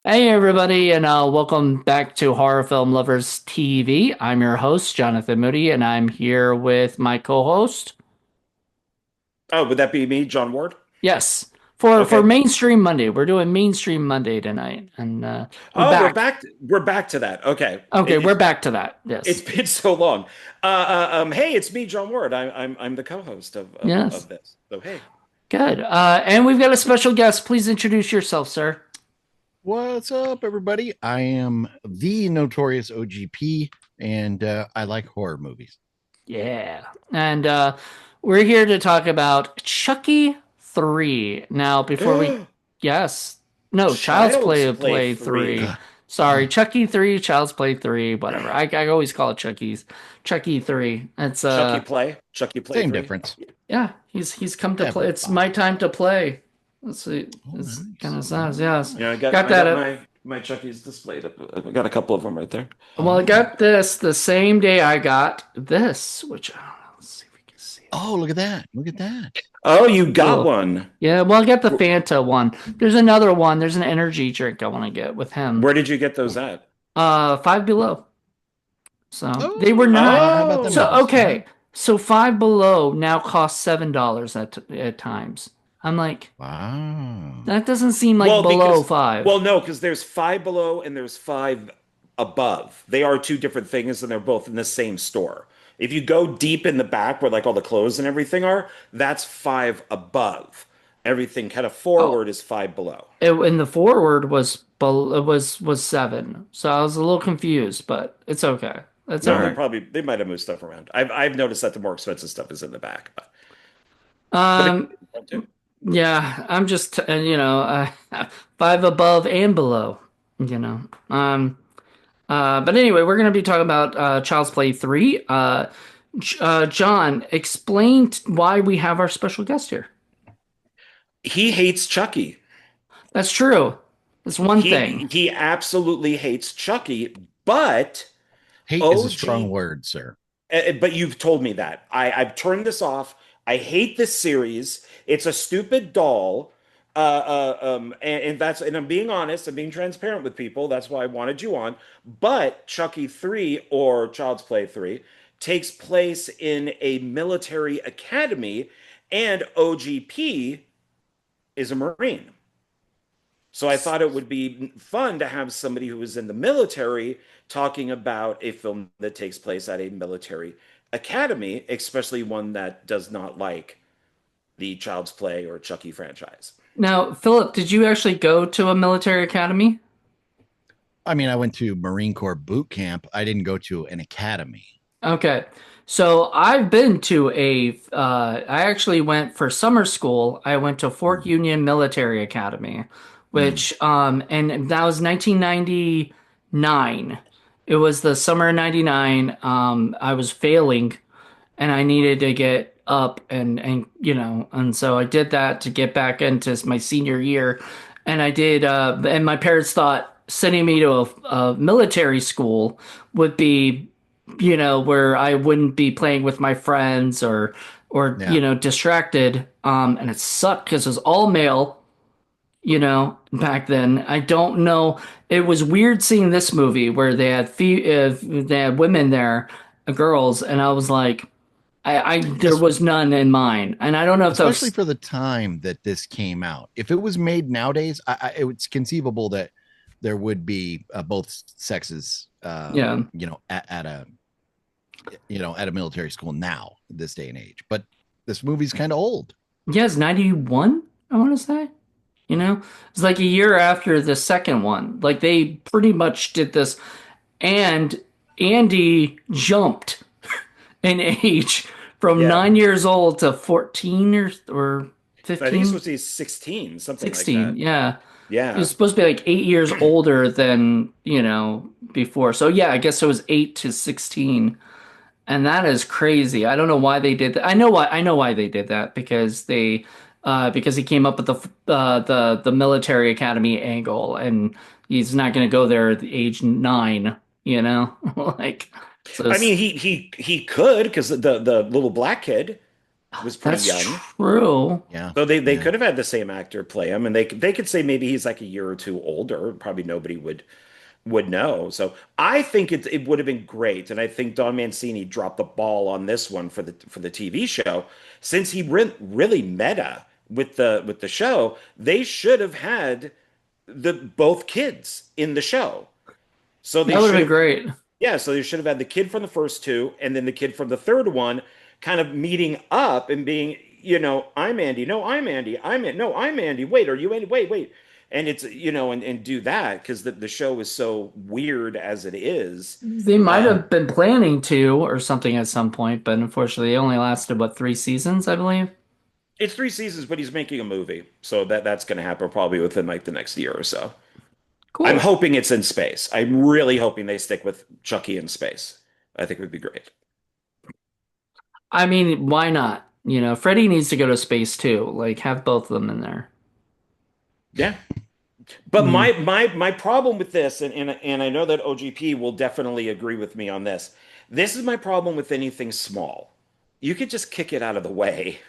Hey everybody, and welcome back to Horror Film Lovers TV. I'm your host, Jonathan Moody, and I'm here with my co-host. Oh, would that be me, John Ward? Yes, for Okay. Mainstream Monday. We're doing Mainstream Monday tonight, and we're Oh, we're back. back. We're back to that. Okay. Okay, we're It's back to that. it's Yes, been so long. Hey, it's me, John Ward. I'm the co-host yes, of this. So hey. good. And we've got a special guest. Please introduce yourself, sir. What's up, everybody? I am the notorious OGP, and I like horror movies. Yeah, and we're here to talk about Chucky 3. Now, before we, yes, no, Child's Child's Play Play 3. 3. Ugh. Sorry, Chucky 3, Child's Play 3, whatever. I always call it Chucky 3. It's Chucky Play Same 3. difference. yeah, he's come to Yeah, play. but It's my time to play. Let's see. oh, It's kind nice. of says, yes. Yeah, Got I that got up. my Chucky's displayed up. I got a couple of them right there. Well, I Oh, got this the same day I got this, which I don't know. Let's see if we can see it. oh, look at that! Look at that! Oh, you got Cool. one. Yeah, well, I got the Fanta one. There's another one. There's an energy drink I want to get with him. Where did you get those at? Five Below. So they were Oh, not. how about them So Oh. apples? okay. So Five Below now costs $7 at times. I'm like, Wow. that doesn't seem like Well, below because five. well, no, because there's Five Below and there's Five Above. They are two different things, and they're both in the same store. If you go deep in the back where like all the clothes and everything are, that's Five Above. Everything kind of Oh, forward is Five Below. in the forward was seven. So I was a little confused, but it's okay. It's all No, right. they might have moved stuff around. I've noticed that the more expensive stuff is in the back, but it Um, could be fun too. yeah, I'm just five above and below. You know. But anyway, we're going to be talking about Child's Play 3. John, explain why we have our special guest here. He hates Chucky. That's true. That's one thing. He absolutely hates Chucky, but Hate is a strong OG word, sir. But you've told me that. I've turned this off. I hate this series. It's a stupid doll. And I'm being honest. I'm being transparent with people. That's why I wanted you on. But Chucky 3 or Child's Play 3 takes place in a military academy, and OGP is a Marine. So I thought it would be fun to have somebody who is in the military talking about a film that takes place at a military academy, especially one that does not like the Child's Play or Chucky franchise. Now, Philip, did you actually go to a military academy? I mean, I went to Marine Corps boot camp. I didn't go to an academy. Okay. So I've been to I actually went for summer school. I went to Fort Mm, Union Military Academy, mm. which, and that was 1999. It was the summer of 99. I was failing and I needed to get up and so I did that to get back into my senior year. And I did, and my parents thought sending me to a military school would be where I wouldn't be playing with my friends or Yeah. distracted. And it sucked because it was all male, back then. I don't know. It was weird seeing this movie where they had women there, girls, and I was like, there Es- was none in mine, and I don't know if that Especially was, for the time that this came out. If it was made nowadays, it's conceivable that there would be both sexes, yeah, at a military school now, this day and age. But this movie's kind of old. yes, 91. I want to say. It's like a year after the second one. Like they pretty much did this, and Andy jumped in age from Yeah, 9 years old to 14 or I think it's 15, supposed to be 16, something like 16. that. Yeah. It was Yeah. supposed to be like 8 years older than, before. So yeah, I guess it was 8 to 16. And that is crazy. I don't know why they did that. I know why they did that because he came up with the military academy angle and he's not going to go there at the age 9, like so I mean, he could because the little black kid. was pretty That's young. true. Yeah. So they Yeah. could have had the same actor play him, and they could say maybe he's like a year or two older. Probably nobody would know. So I think it would have been great, and I think Don Mancini dropped the ball on this one for the TV show, since he really meta with the show. They should have had the both kids in the show. So they That would have should been have great. yeah, so they should have had the kid from the first two and then the kid from the third one kind of meeting up and being, I'm Andy. No, I'm Andy. No, I'm Andy. Wait, are you Andy? Wait. And it's, and do that because the show is so weird as it is. They might Um, have been planning to or something at some point, but unfortunately, it only lasted, what, 3 seasons, I believe? it's 3 seasons, but he's making a movie. So that's going to happen probably within like the next year or so. I'm Cool. hoping it's in space. I'm really hoping they stick with Chucky in space. I think it would be great. I mean, why not? Freddy needs to go to space too. Like, have both of them in there. Yeah. But Mm, my problem with this, and I know that OGP will definitely agree with me on this. This is my problem with anything small. You could just kick it out of the way.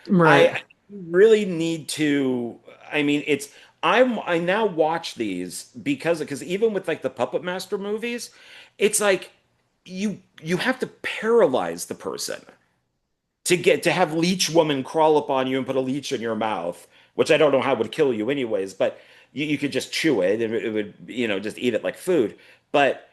right. I really need to. I mean, I now watch these because even with like the Puppet Master movies, it's like you have to paralyze the person to get to have Leech Woman crawl up on you and put a leech in your mouth, which I don't know how would kill you anyways, but you could just chew it and it would, just eat it like food. But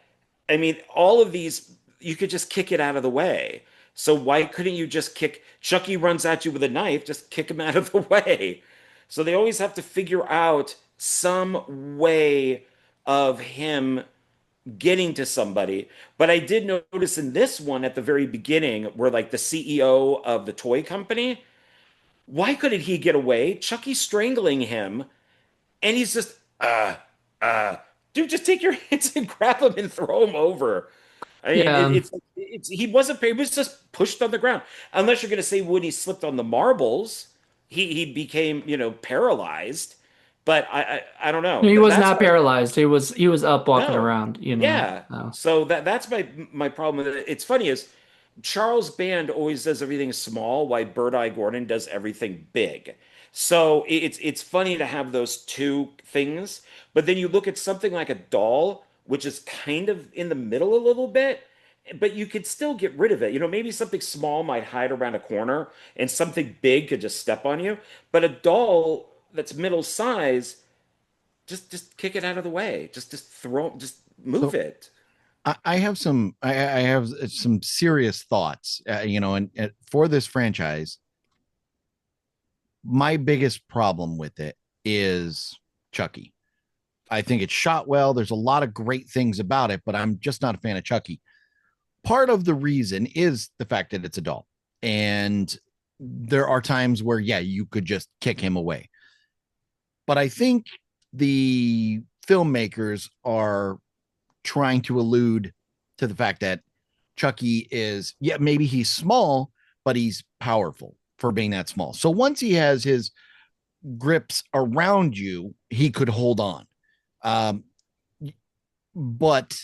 I mean, all of these, you could just kick it out of the way. So why couldn't you just kick? Chucky runs at you with a knife, just kick him out of the way. So they always have to figure out some way of him getting to somebody. But I did notice in this one at the very beginning, where like the CEO of the toy company, why couldn't he get away? Chucky's strangling him, and he's just, uh, dude, just take your hands and grab him and throw him over. I mean, Yeah. he wasn't, he was just pushed on the ground. Unless you're going to say Woody slipped on the marbles, he became, paralyzed. But I don't know. He was That's not why paralyzed. He was up walking no. around. Yeah. So. So that's my problem with it. It's funny is Charles Band always does everything small, while Bird Eye Gordon does everything big. So it's funny to have those two things, but then you look at something like a doll, which is kind of in the middle a little bit, but you could still get rid of it. Maybe something small might hide around a corner and something big could just step on you. But a doll that's middle size, just kick it out of the way. Just move So it. I have I have some serious thoughts, and for this franchise, my biggest problem with it is Chucky. I think it's shot well. There's a lot of great things about it, but I'm just not a fan of Chucky. Part of the reason is the fact that it's a doll. And there are times where, yeah, you could just kick him away. But I think the filmmakers are trying to allude to the fact that Chucky is, yeah, maybe he's small, but he's powerful for being that small. So once he has his grips around you, he could hold on. Um, but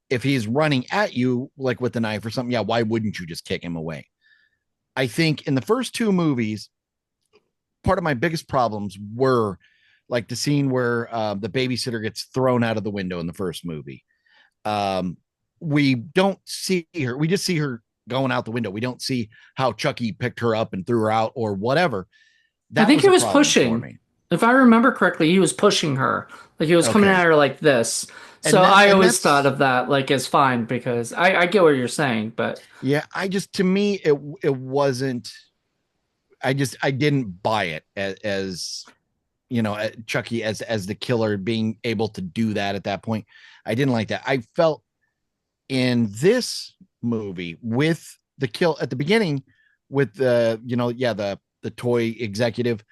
if he's running at you, like with a knife or something, yeah, why wouldn't you just kick him away? I think in the first two movies, part of my biggest problems were like the scene where the babysitter gets thrown out of the window in the first movie. Um, we don't see her. We just see her going out the window. We don't see how Chucky picked her up and threw her out or whatever. I That think was he a was problem for pushing. me. If I remember correctly, he was pushing her. Like he was coming at Okay. her like this. So I And always thought that's, of that like as fine because I get what you're saying, but yeah, I just, to me, it wasn't, I didn't buy it as Chucky as the killer being able to do that at that point. I didn't like that. I felt in this movie with the kill at the beginning with the toy executive.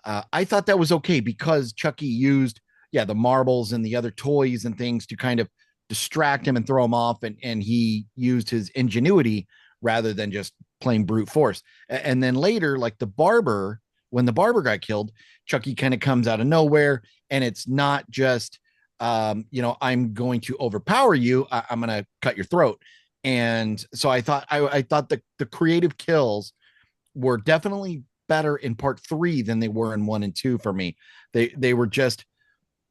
I thought that was okay because Chucky used the marbles and the other toys and things to kind of distract him and throw him off, and he used his ingenuity rather than just plain brute force. And then later, like when the barber got killed, Chucky kind of comes out of nowhere, and it's not just I'm going to overpower you. I'm going to cut your throat. And so I thought the creative kills were definitely better in part three than they were in one and two for me. They were just,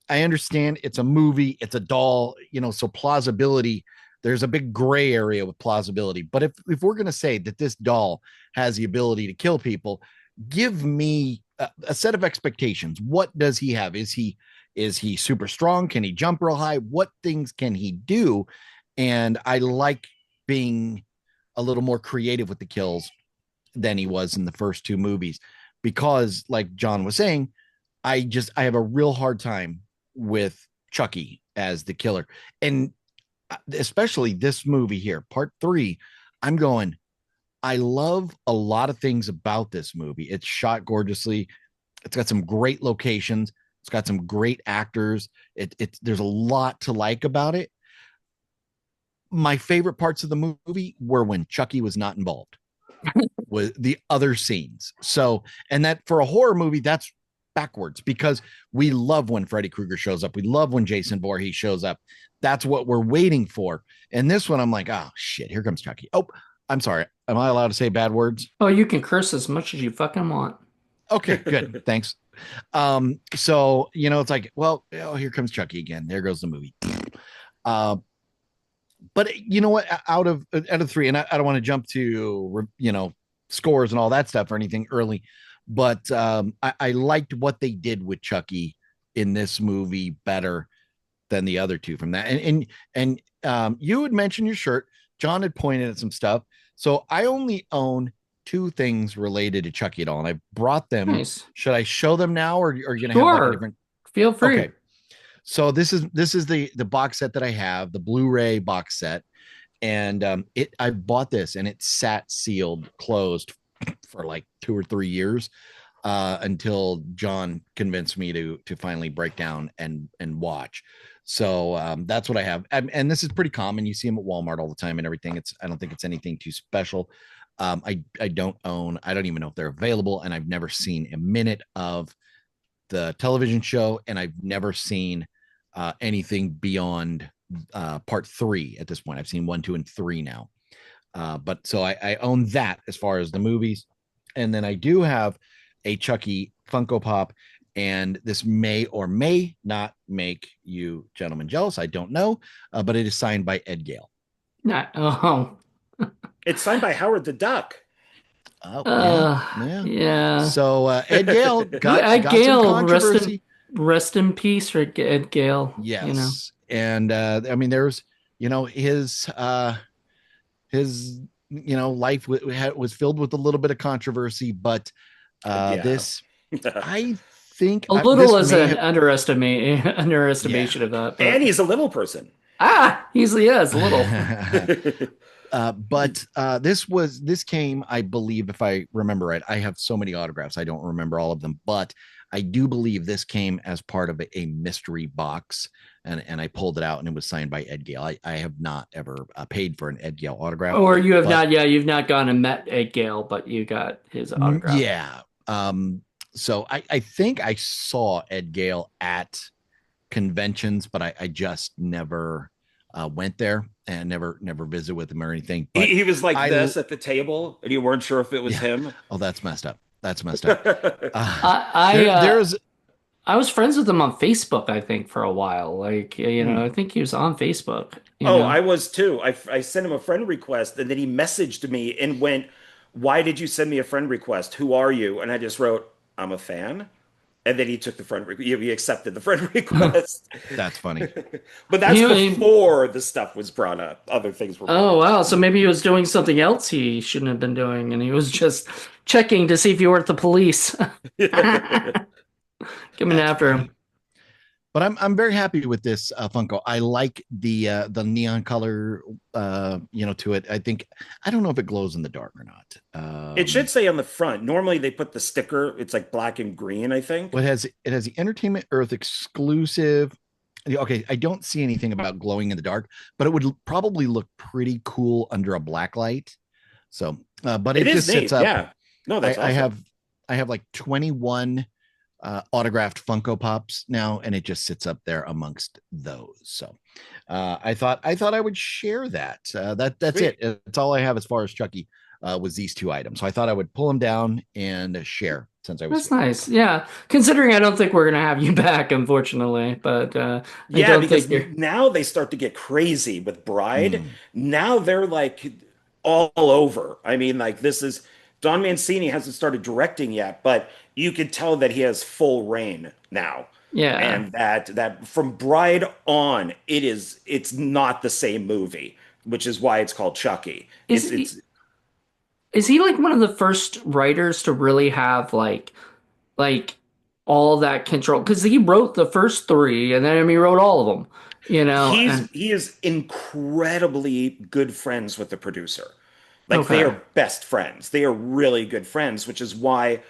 I understand it's a movie, it's a doll, so plausibility, there's a big gray area with plausibility. But if we're going to say that this doll has the ability to kill people, give me a set of expectations. What does he have? Is he super strong? Can he jump real high? What things can he do? And I like being a little more creative with the kills than he was in the first two movies, because like John was saying, I have a real hard time with Chucky as the killer. And especially this movie here, part three, I'm going, I love a lot of things about this movie. It's shot gorgeously. It's got some great locations. It's got some great actors. There's a lot to like about it. My favorite parts of the movie were when Chucky was not involved, with the other scenes. So, and that for a horror movie, that's backwards, because we love when Freddy Krueger shows up. We love when Jason Voorhees shows up. That's what we're waiting for. And this one, I'm like, oh shit, here comes Chucky. Oh, I'm sorry. Am I allowed to say bad words? Oh, you can curse as much as you fucking want. Okay, good. Thanks. So it's like, well, oh, here comes Chucky again. There goes the movie. Uh, but you know what? Out of three, and I don't want to jump to scores and all that stuff or anything early, but I liked what they did with Chucky in this movie better than the other two from that. And you had mentioned your shirt. John had pointed at some stuff. So I only own two things related to Chucky at all, and I brought them. Nice. Should I show them now, or are you going to have like a Sure. different? Feel free. Okay. So this is the box set that I have, the Blu-ray box set, and I bought this and it sat sealed, closed for like 2 or 3 years until John convinced me to finally break down and watch. So that's what I have, and this is pretty common. You see them at Walmart all the time and everything. I don't think it's anything too special. I don't own. I don't even know if they're available, and I've never seen a minute of the television show, and I've never seen anything beyond part three at this point. I've seen one, two, and three now. But so I own that as far as the movies. And then I do have a Chucky Funko Pop, and this may or may not make you gentlemen jealous. I don't know, but it is signed by Ed Gale. Not, oh, It's signed by Howard the Duck. Oh, yeah. yeah. So Ed Gale got some Gale, controversy. rest in peace, for Ed Gale. Yes. And I mean, there's, his life was filled with a little bit of controversy, but Yeah. this, I think A little is an underestimation of that. And he's a little person. He is a little. But this came, I believe, if I remember right, I have so many autographs, I don't remember all of them, but I do believe this came as part of a mystery box, and I pulled it out, and it was signed by Ed Gale. I have not ever paid for an Ed Gale autograph, Or you have not, you've not gone and met Ed Gale, but you got his autograph. Yeah. So I think I saw Ed Gale at conventions, but I just never went there and never visited with him or anything. But he was like this at the table, and you weren't sure if it was him. Oh, that's messed up. That's messed up. I was friends with him on Facebook, I think, for a while. Like, I think he was on Facebook. I was too. I sent him a friend request, and then he messaged me and went, "Why did you send me a friend request? Who are you?" And I just wrote, "I'm a fan." And then he took the he accepted the friend request. That's funny. But that's before the stuff was brought up. Other things were brought Oh, up. wow. So maybe he was doing something else he shouldn't have been doing, and he was just checking to see if you weren't the police. Coming after him. But I'm very happy with this Funko. I like the neon color, to it. I don't know if it glows in the dark or not. It should say on the front. Normally they put the sticker. It's like black and green, I think. Well, it has the Entertainment Earth exclusive. Okay, I don't see anything about glowing in the dark, but it would probably look pretty cool under a black light. So, but it just sits up. Yeah, no, that's awesome. I have like 21 autographed Funko Pops now, and it just sits up there amongst those. So I thought I would share that. That's Sweet. It. That's all I have as far as Chucky. was these two items. So I thought I would pull them down and share since I was That's here. nice. Yeah. Considering I don't think we're gonna have you back, unfortunately, but I Yeah, don't think because you're. now they start to get crazy with Bride. Mm. Now they're like all over. I mean, like this is Don Mancini hasn't started directing yet, but you could tell that he has full reign now. Yeah. And that from Bride on, it's not the same movie, which is why it's called Chucky. Is is he like one of the first writers to really have like all that control? Because he wrote the first three, and then he wrote all of them. And He is incredibly good friends with the producer. Like they okay. are best friends. They are really good friends, which is why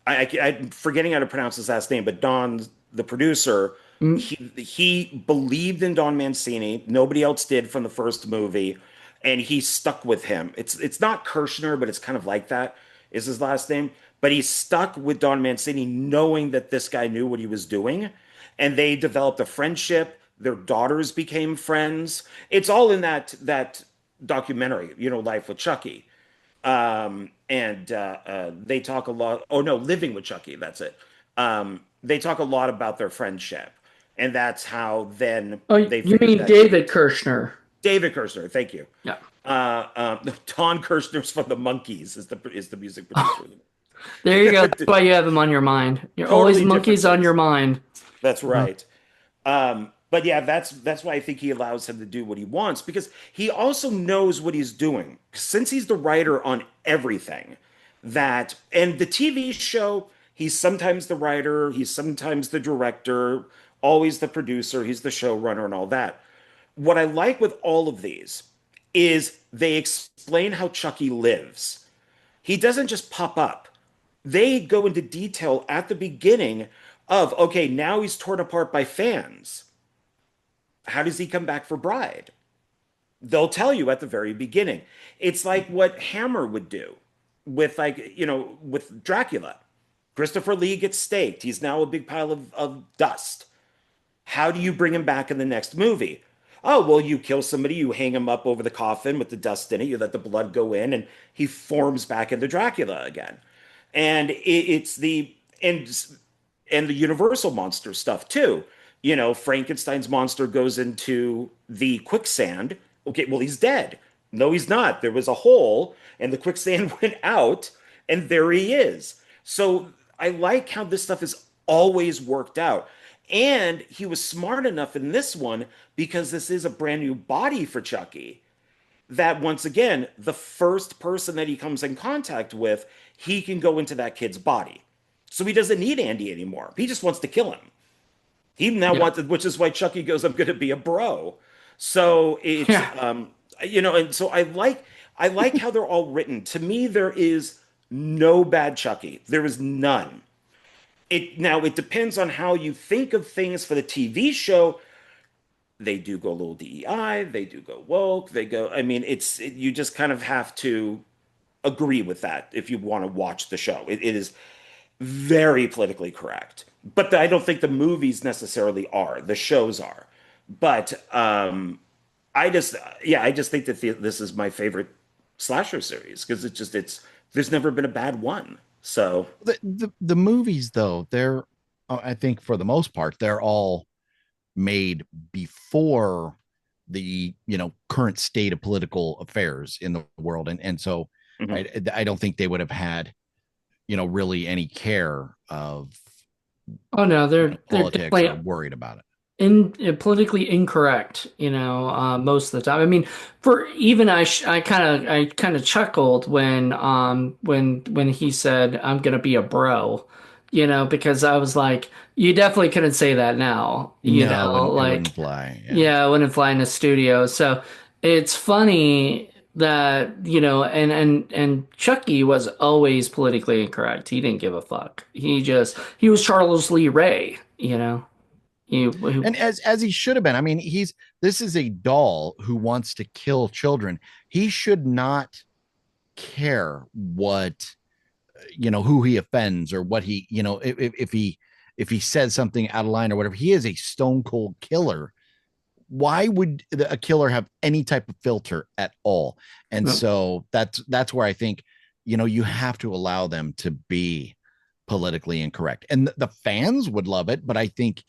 I'm forgetting how to pronounce his last name, but Don, the producer, Mm, he believed in Don Mancini. Nobody else did from the first movie, and he stuck with him. It's not Kirshner, but it's kind of like that is his last name. But he stuck with Don Mancini, knowing that this guy knew what he was doing, and they developed a friendship. Their daughters became friends. It's all in that documentary, Life with Chucky. And they talk a lot. Oh no, Living with Chucky. That's it. They talk a lot about their friendship, and that's how then oh, they you figured mean that he David Kirshner? David Kirshner. Thank you. Yeah. Don Kirshner's from the Monkees is the music producer. Oh, there you go. That's why you have him on your mind. You're always Totally different monkeys on your things. mind. That's Uh, right. But yeah, that's why I think he allows him to do what he wants because he also knows what he's doing. Since he's the writer on everything, and the TV show, he's sometimes the writer, he's sometimes the director, always the producer, he's the showrunner and all that. What I like with all of these is they explain how Chucky lives. He doesn't just pop up. They go into detail at the beginning of, okay, now he's torn apart by fans. How does he come back for Bride? They'll tell you at the very beginning. It's like what Hammer would do with with Dracula. Christopher Lee gets staked. He's now a big pile of dust. How do you bring him back in the next movie? Oh, well, you kill somebody, you hang him up over the coffin with the dust in it, you let the blood go in, and he forms back into Dracula again. And it's and the Universal monster stuff too. Frankenstein's monster goes into the quicksand. Okay, well, he's dead. No, he's not. There was a hole, and the quicksand went out, and there he is. So I like how this stuff is always worked out. And he was smart enough in this one because this is a brand new body for Chucky. That once again, the first person that he comes in contact with, he can go into that kid's body. So he doesn't need Andy anymore. He just wants to kill him. He now yeah. wants, which is why Chucky goes, "I'm going to be a bro." So it's Yeah. and so I like how they're all written. To me, there is no bad Chucky. There is none. It depends on how you think of things for the TV show. They do go a little DEI, they do go woke, they go. I mean, you just kind of have to agree with that if you want to watch the show. It is very politically correct, but I don't think the movies necessarily are. The shows are, but I just think that this is my favorite slasher series because it's there's never been a bad one. So The movies, though, they're, I think for the most part, they're all made before the current state of political affairs in the world, and so mhm. I don't think they would have had really any care of Oh no, they're politics definitely or worried about it. politically incorrect, most of the time. I mean, for even I kind of chuckled when he said I'm gonna be a bro, because I was like, you definitely couldn't say that now, No, it wouldn't like, fly. Yeah. yeah, I wouldn't fly in a studio. So it's funny that, and Chucky was always politically incorrect. He didn't give a fuck. He was Charles Lee Ray, he And as he should have been. I mean, this is a doll who wants to kill children. He should not care what who he offends or what he if he says something out of line or whatever. He is a stone cold killer why would a killer have any type of filter at all? And No, so that's where I think, you have to allow them to be politically incorrect. And the fans would love it, but I think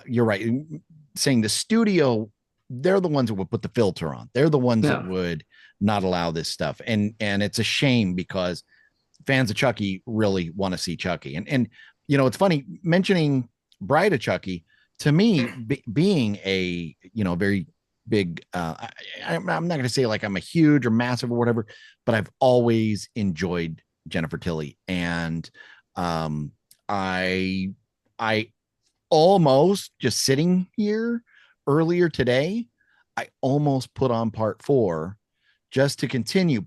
you're right. Saying the studio, they're the ones that would put the filter on. They're the ones that no, would not allow this stuff. And it's a shame because fans of Chucky really want to see Chucky. And it's funny mentioning Bride of Chucky. To me, being a very big, I'm not going to say like I'm a huge or massive or whatever, but I've always enjoyed Jennifer Tilly, and um, I I almost just sitting here earlier today, I almost put on part 4 just to continue,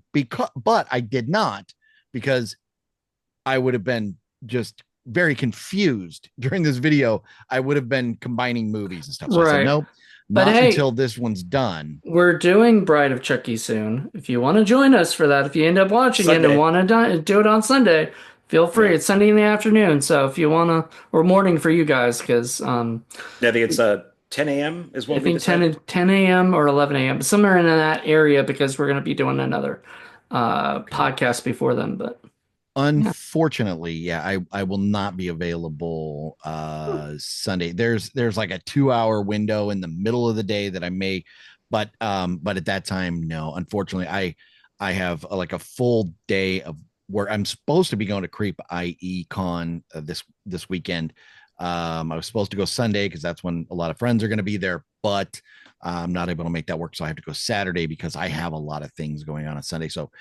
but I did not, because I would have been just very confused during this video. I would have been combining movies and stuff. So I said, right. no, But not hey, until this one's done. we're doing Bride of Chucky soon. If you want to join us for that, if you end up watching it and Sunday. want to do it on Sunday, feel free. Yeah. It's Sunday in the afternoon, so if you want to, or morning for you guys, because I think it's 10 a.m. is I what we think decided. 10 a.m. or 11 a.m. somewhere in that area, because we're going to be doing another Okay. podcast before then. But yeah, Unfortunately, yeah, I will not be available Sunday. There's like a 2 hour window in the middle of the day that I may, but at that time, no. Unfortunately, I have like a full day of where I'm supposed to be going to Creep IE Con this weekend. I was supposed to go Sunday because that's when a lot of friends are going to be there, but I'm not able to make that work. So I have to go Saturday because I have a lot of things going on Sunday. So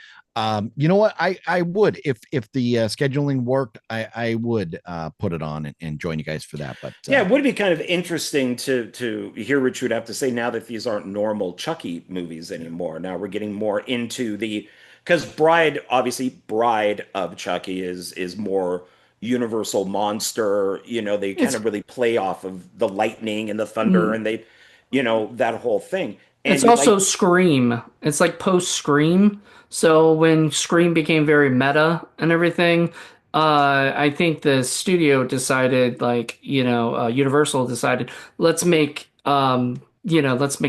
you know what? I would, if the scheduling worked, I would put it on and join you guys for that. But Yeah, it would be kind of interesting to hear what you would have to say now that these aren't normal Chucky movies anymore. Now we're getting more into the because Bride of Chucky is more universal monster. They kind it's of really play off of the lightning and the thunder mm, and that whole thing. it's And you also like Scream. It's like post Scream. So when Scream became very meta and everything, I think the studio decided, like, Universal decided, let's make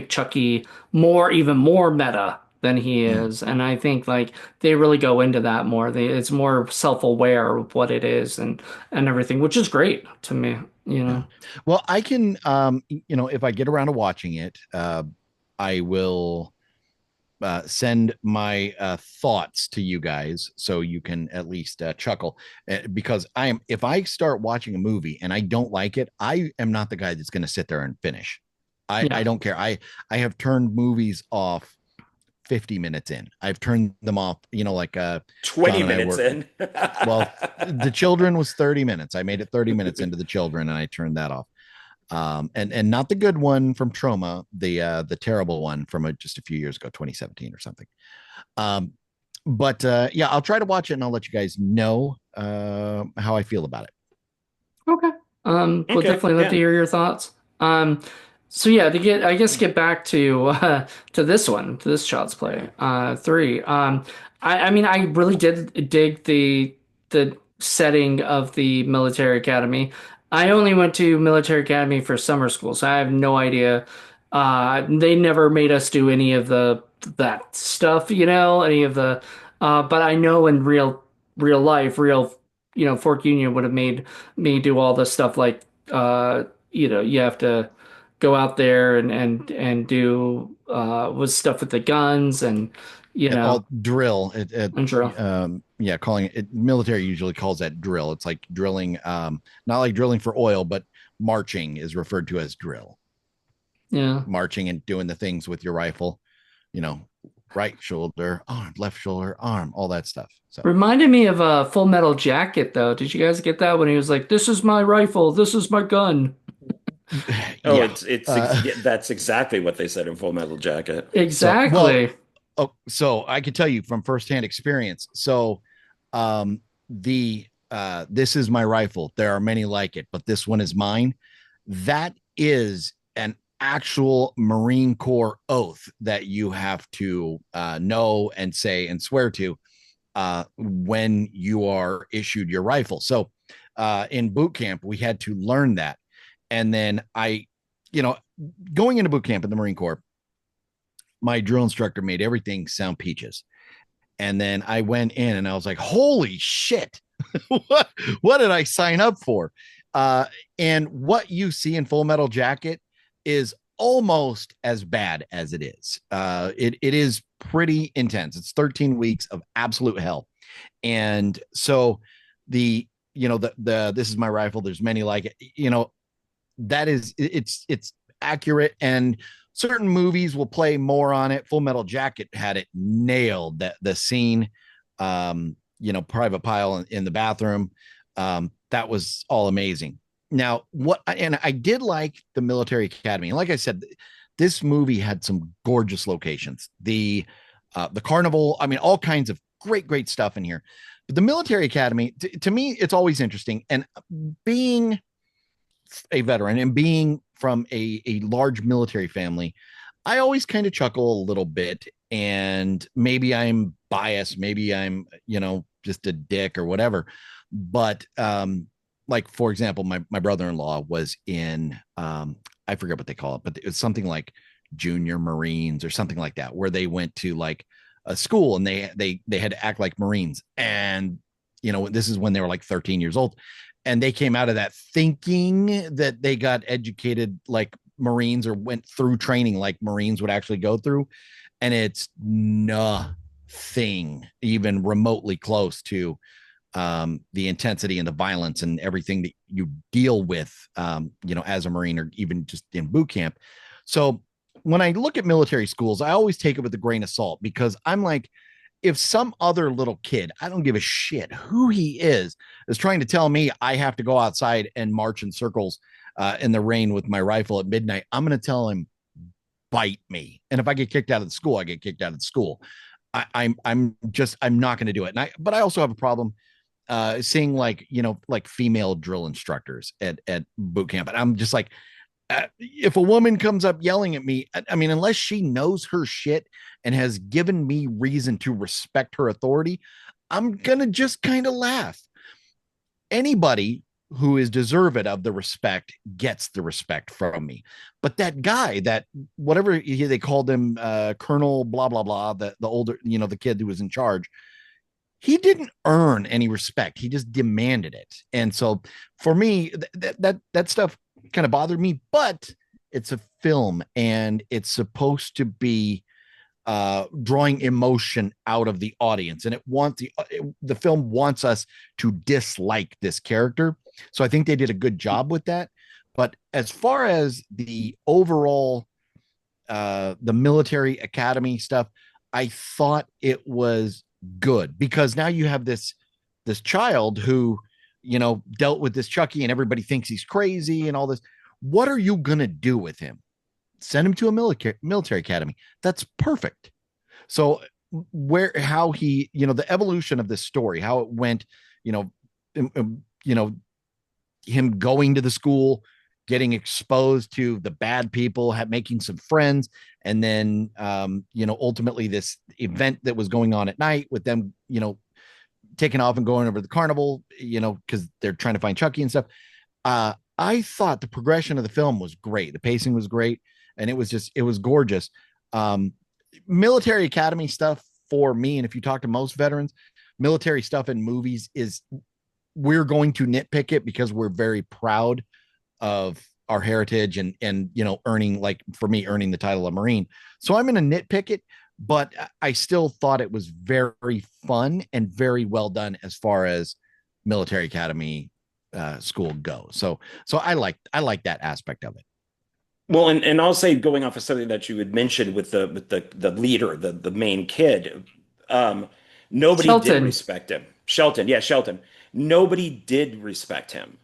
Chucky even more meta than he mm, is. And I think like they really go into that more. It's more self-aware of what it is and everything, which is great to me, you yeah. know. Well, I can, if I get around to watching it, I will send my thoughts to you guys so you can at least chuckle, because if I start watching a movie and I don't like it, I am not the guy that's going to sit there and finish. I Yeah. don't care. I have turned movies off 50 minutes in. I've turned them off, like 20 John and I minutes were, in. well, the children was 30 minutes. I made it 30 minutes into the children and I turned that off. And not the good one from Trauma, the terrible one from just a few years ago, 2017 or something. Um, but yeah, I'll try to watch it and I'll let you guys know how I feel about it. Okay. We'll Okay, definitely love to yeah. hear your thoughts. So yeah, I guess get back to this one, to this Child's Play, 3. I mean, I really did dig the setting of the military academy. I only went to military academy for summer school, so I have no idea. They never made us do any of that stuff, any of but I know in real life, Fork Union would have made me do all this stuff like you have to go out there and do with stuff with the guns and All drill. and drill. Yeah, calling it military usually calls that drill. It's like drilling, not like drilling for oil, but marching is referred to as drill. Yeah. Marching and doing the things with your rifle, you know, right shoulder, arm, left shoulder, arm, all that stuff. So Reminded me of a Full Metal Jacket though. Did you guys get that when he was like, "This is my rifle, this is my gun." Oh, yeah. Uh, yeah, that's exactly what they said in Full Metal Jacket. well, Exactly. oh, so I can tell you from firsthand experience. So the this is my rifle. There are many like it, but this one is mine. That is an actual Marine Corps oath that you have to know and say and swear to when you are issued your rifle. So in boot camp, we had to learn that. And then going into boot camp in the Marine Corps, my drill instructor made everything sound peaches. And then I went in and I was like, holy shit, what, what did I sign up for? Uh, and what you see in Full Metal Jacket is almost as bad as it is. It is pretty intense. It's 13 weeks of absolute hell. And so the, the this is my rifle. There's many like it, that is it's accurate, and certain movies will play more on it. Full Metal Jacket had it nailed, that the scene, Private Pile in the bathroom, that was all amazing. Now, what and I did like the military academy, and like I said, this movie had some gorgeous locations. The carnival, I mean, all kinds of great stuff in here. But the military academy, to me, it's always interesting. And being a veteran and being from a large military family, I always kind of chuckle a little bit. And maybe I'm biased, maybe I'm, just a dick or whatever. But like for example, my brother-in-law was in I forget what they call it, but it was something like junior Marines or something like that, where they went to like a school and they had to act like Marines. And this is when they were like 13 years old, and they came out of that thinking that they got educated like Marines or went through training like Marines would actually go through. And it's nothing even remotely close to the intensity and the violence and everything that you deal with, as a Marine or even just in boot camp. So when I look at military schools, I always take it with a grain of salt, because I'm like, if some other little kid, I don't give a shit who he is trying to tell me I have to go outside and march in circles in the rain with my rifle at midnight, I'm going to tell him, bite me. And if I get kicked out of the school, I get kicked out of the school. I'm not going to do it. But I also have a problem seeing like, like female drill instructors at boot camp. And I'm just like, if a woman comes up yelling at me, I mean, unless she knows her shit and has given me reason to respect her authority, I'm going to just kind of laugh. Anybody who is deserved of the respect gets the respect from me. But that guy, that whatever they called him, Colonel blah blah blah, the older, the kid who was in charge, he didn't earn any respect. He just demanded it. And so for me, that stuff kind of bothered me. But it's a film, and it's supposed to be drawing emotion out of the audience, and the film wants us to dislike this character. So I think they did a good job with that. But as far as the overall the military academy stuff, I thought it was good, because now you have this child who dealt with this Chucky, and everybody thinks he's crazy and all this. What are you gonna do with him? Send him to a military academy. That's perfect. So how he, the evolution of this story, how it went, you know, you know, him going to the school, getting exposed to the bad people, making some friends, and then, ultimately this event that was going on at night with them, taking off and going over the carnival, because they're trying to find Chucky and stuff. I thought the progression of the film was great. The pacing was great, and it was gorgeous. Military academy stuff for me, and if you talk to most veterans, military stuff in movies is, we're going to nitpick it because we're very proud of our heritage and earning, like for me, earning the title of Marine. So I'm going to nitpick it, but I still thought it was very fun and very well done as far as military academy school goes. So I like that aspect of it. Well, and I'll say, going off of something that you had mentioned with the leader, the main kid, um, nobody did Shelton. respect him. Shelton, yeah, Shelton. Nobody did respect him.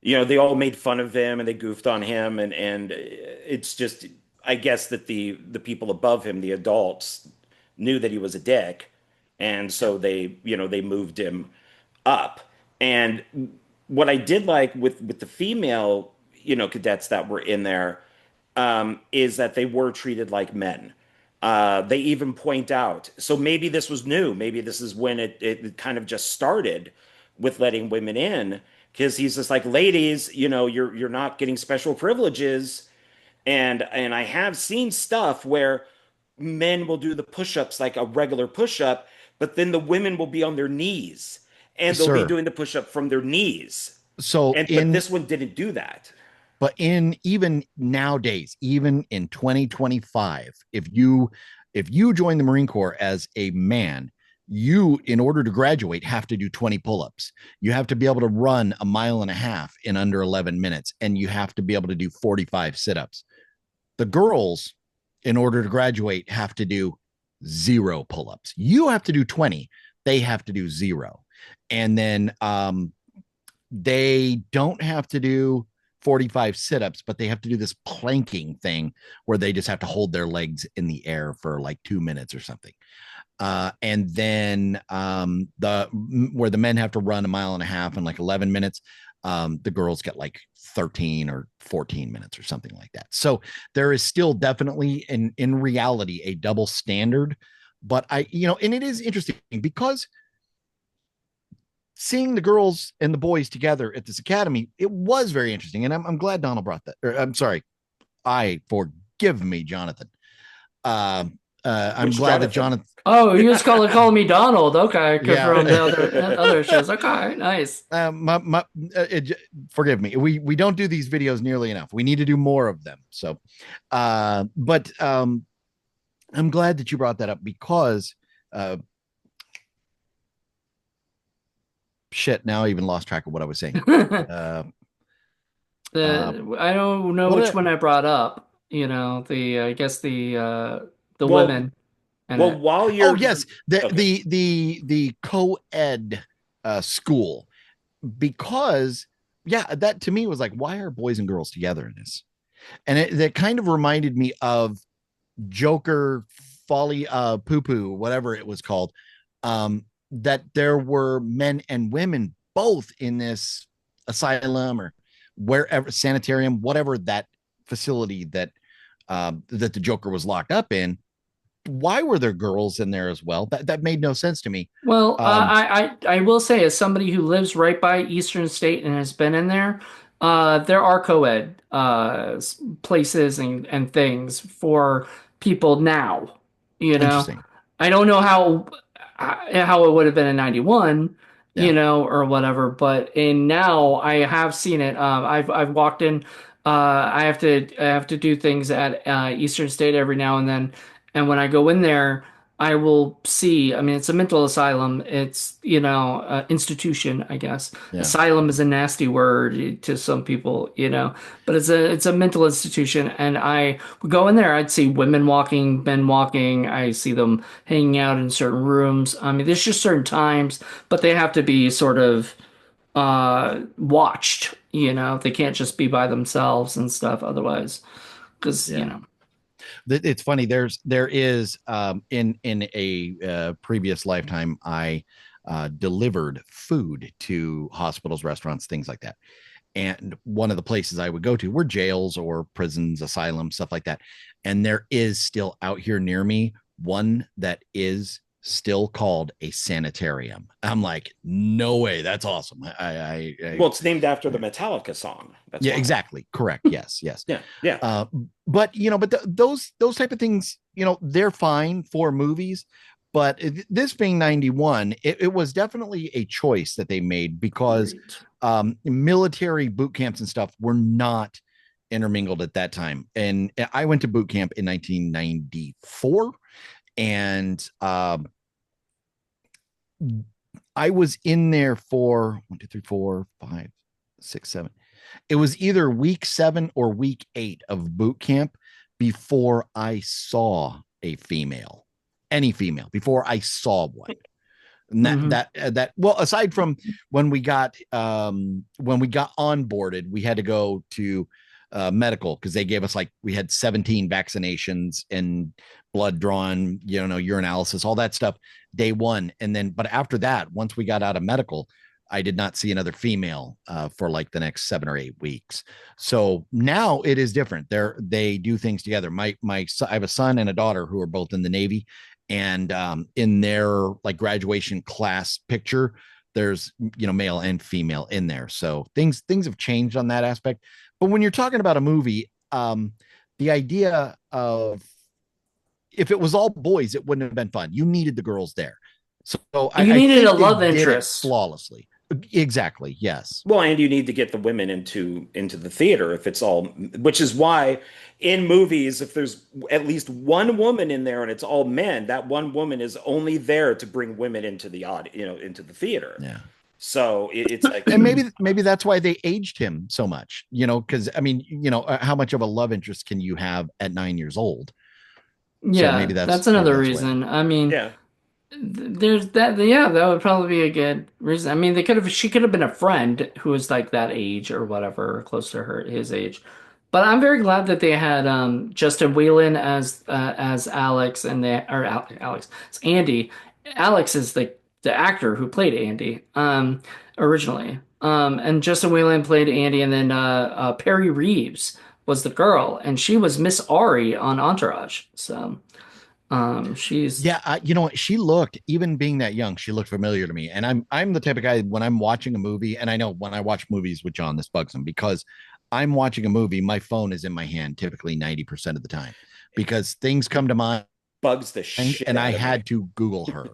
They all made fun of him and they goofed on him, and it's just, I guess that the people above him, the adults, knew that he was a dick, and Yeah. so they moved him up. And what I did like with the female, cadets that were in there, is that they were treated like men. They even point out, so maybe this was new. Maybe this is when it kind of just started with letting women in, because he's just like, ladies, you're not getting special privileges. And I have seen stuff where men will do the push-ups like a regular push-up, but then the women will be on their knees and they'll be Sir. doing the push-up from their knees. So And but in this one didn't do that. But in even nowadays, even in 2025, if you join the Marine Corps as a man, you, in order to graduate, have to do 20 pull-ups. You have to be able to run a mile and a half in under 11 minutes, and you have to be able to do 45 sit-ups. The girls, in order to graduate, have to do zero pull-ups. You have to do 20. They have to do zero. And then they don't have to do 45 sit-ups, but they have to do this planking thing where they just have to hold their legs in the air for like 2 minutes or something. And then the where the men have to run a mile and a half in like 11 minutes. The girls get like 13 or 14 minutes or something like that. So there is still definitely in reality a double standard. But and it is interesting because seeing the girls and the boys together at this academy, it was very interesting. And I'm glad Donald brought that. Or, I'm sorry. Forgive me, Jonathan. I'm Which glad that Jonathan? Jonathan, Oh, you was calling me Donald. Okay, from the yeah. other shows. Okay, nice. Forgive me. We don't do these videos nearly enough. We need to do more of them. So, but I'm glad that you brought that up because, shit, now I even lost track of what I was saying. Uh, uh, I don't know what which a, one I brought up. The I guess the Well, women in well, it. while oh you're yes, the okay. the the the co-ed school, because yeah, that to me was like, why are boys and girls together in this? And that kind of reminded me of Joker Folly Poo Poo, whatever it was called. That there were men and women both in this asylum or wherever, sanitarium, whatever that facility that the Joker was locked up in. Why were there girls in there as well? That made no sense to me. Well, Um, I will say, as somebody who lives right by Eastern State and has been in there, there are co-ed places and things for people now. You know, Interesting. I don't know how it would have been in 91, Yeah. or whatever, but in now I have seen it. I've walked in. I have to do things at Eastern State every now and then, and when I go in there. I will see. I mean, it's a mental asylum. It's, institution, I guess. Yeah. Asylum is a nasty word to some people, but it's a mental institution. And I would go in there. I'd see women walking, men walking. I see them hanging out in certain rooms. I mean, there's just certain times, but they have to be sort of watched. They can't just be by themselves and stuff. Otherwise, because Yeah. It's funny. There is in a previous lifetime, I delivered food to hospitals, restaurants, things like that. And one of the places I would go to were jails or prisons, asylums, stuff like that. And there is still out here near me one that is still called a sanitarium. I'm like, no way, that's awesome. Well, it's named after the Metallica song. That's Yeah, why. exactly, correct. Yes, yes. Yeah, yeah. uh, but those type of things, they're fine for movies. But this being 91, it was definitely a choice that they made because right. military boot camps and stuff were not intermingled at that time. And I went to boot camp in 1994, and I was in there for 1, 2, 3, 4, 5, 6, 7. It was either week 7 or week 8 of boot camp before I saw a female, any female, before I saw one. And Hmm. well, aside from when we got onboarded, we had to go to medical because they gave us, like, we had 17 vaccinations and blood drawn, urinalysis, all that stuff day one. And then, but after that, once we got out of medical, I did not see another female for like the next 7 or 8 weeks. So now it is different. They do things together. I have a son and a daughter who are both in the Navy, and in their like graduation class picture, there's male and female in there. So things have changed on that aspect. But when you're talking about a movie, the idea of if it was all boys, it wouldn't have been fun. You needed the girls there. So You I needed a think they love did it interest. flawlessly. Exactly. Yes. Well, and you need to get the women into the theater if it's all, which is why in movies, if there's at least one woman in there and it's all men, that one woman is only there to bring women into the audience, into the theater. Yeah. So it's like, And maybe that's why they aged him so much, because I mean, how much of a love interest can you have at 9 years old? So Yeah, that's maybe another that's why. reason. I mean, yeah. there's that. Yeah, that would probably be a good reason. I mean, she could have been a friend who was like that age or whatever, close to his age. But I'm very glad that they had Justin Whalen as Alex and Alex, it's Andy. Alex is the actor who played Andy originally. And Justin Whalen played Andy, and then Perry Reeves was the girl, and she was Miss Ari on Entourage. So she's Yeah, she looked, even being that young, she looked familiar to me. And I'm the type of guy when I'm watching a movie, and I know when I watch movies with John, this bugs him because I'm watching a movie, my phone is in my hand typically 90% of the time because things come to mind Bugs the shit and I out of me. had to Google her.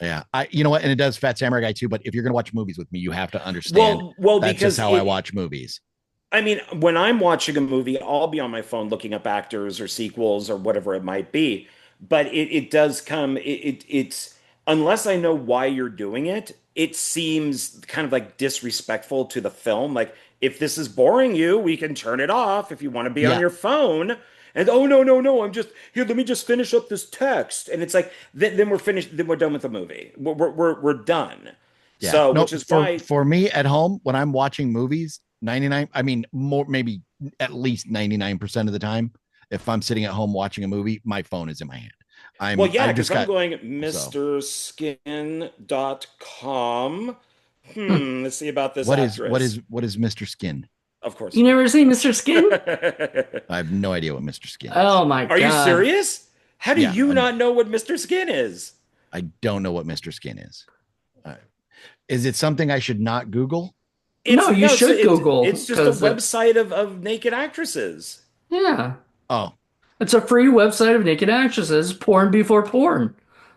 Yeah. You know what? And it does Fat Samurai Guy too, but if you're gonna watch movies with me, you have to understand Well, that's just because how I watch movies. I mean, when I'm watching a movie, I'll be on my phone looking up actors or sequels or whatever it might be. But it does come, it's, unless I know why you're doing it, it seems kind of like disrespectful to the film. Like, if this is boring you, we can turn it off if you want to be on Yeah. your phone. And oh, no, no, no, I'm just here, let me just finish up this text. And it's like, then we're finished, then we're done with the movie. We're done. Yeah. So, No, which is for why, me at home when I'm watching movies, 99, I mean more maybe at least 99% of the time, if I'm sitting at home watching a movie, my phone is in my hand. well, yeah, I've because just I'm got going so mrskin.com. hmm. Let's see about this actress. what is Mr. Skin? Of You course. never seen Mr. Skin? I have no idea what Mr. Skin is. Oh my Are you God. serious? How do Yeah, you not know what Mr. Skin is? I don't know what Mr. Skin is. Uh, is it something I should not Google? No, you should It's Google just a because website of naked actresses. yeah, Oh, it's a free website of naked actresses, porn before porn.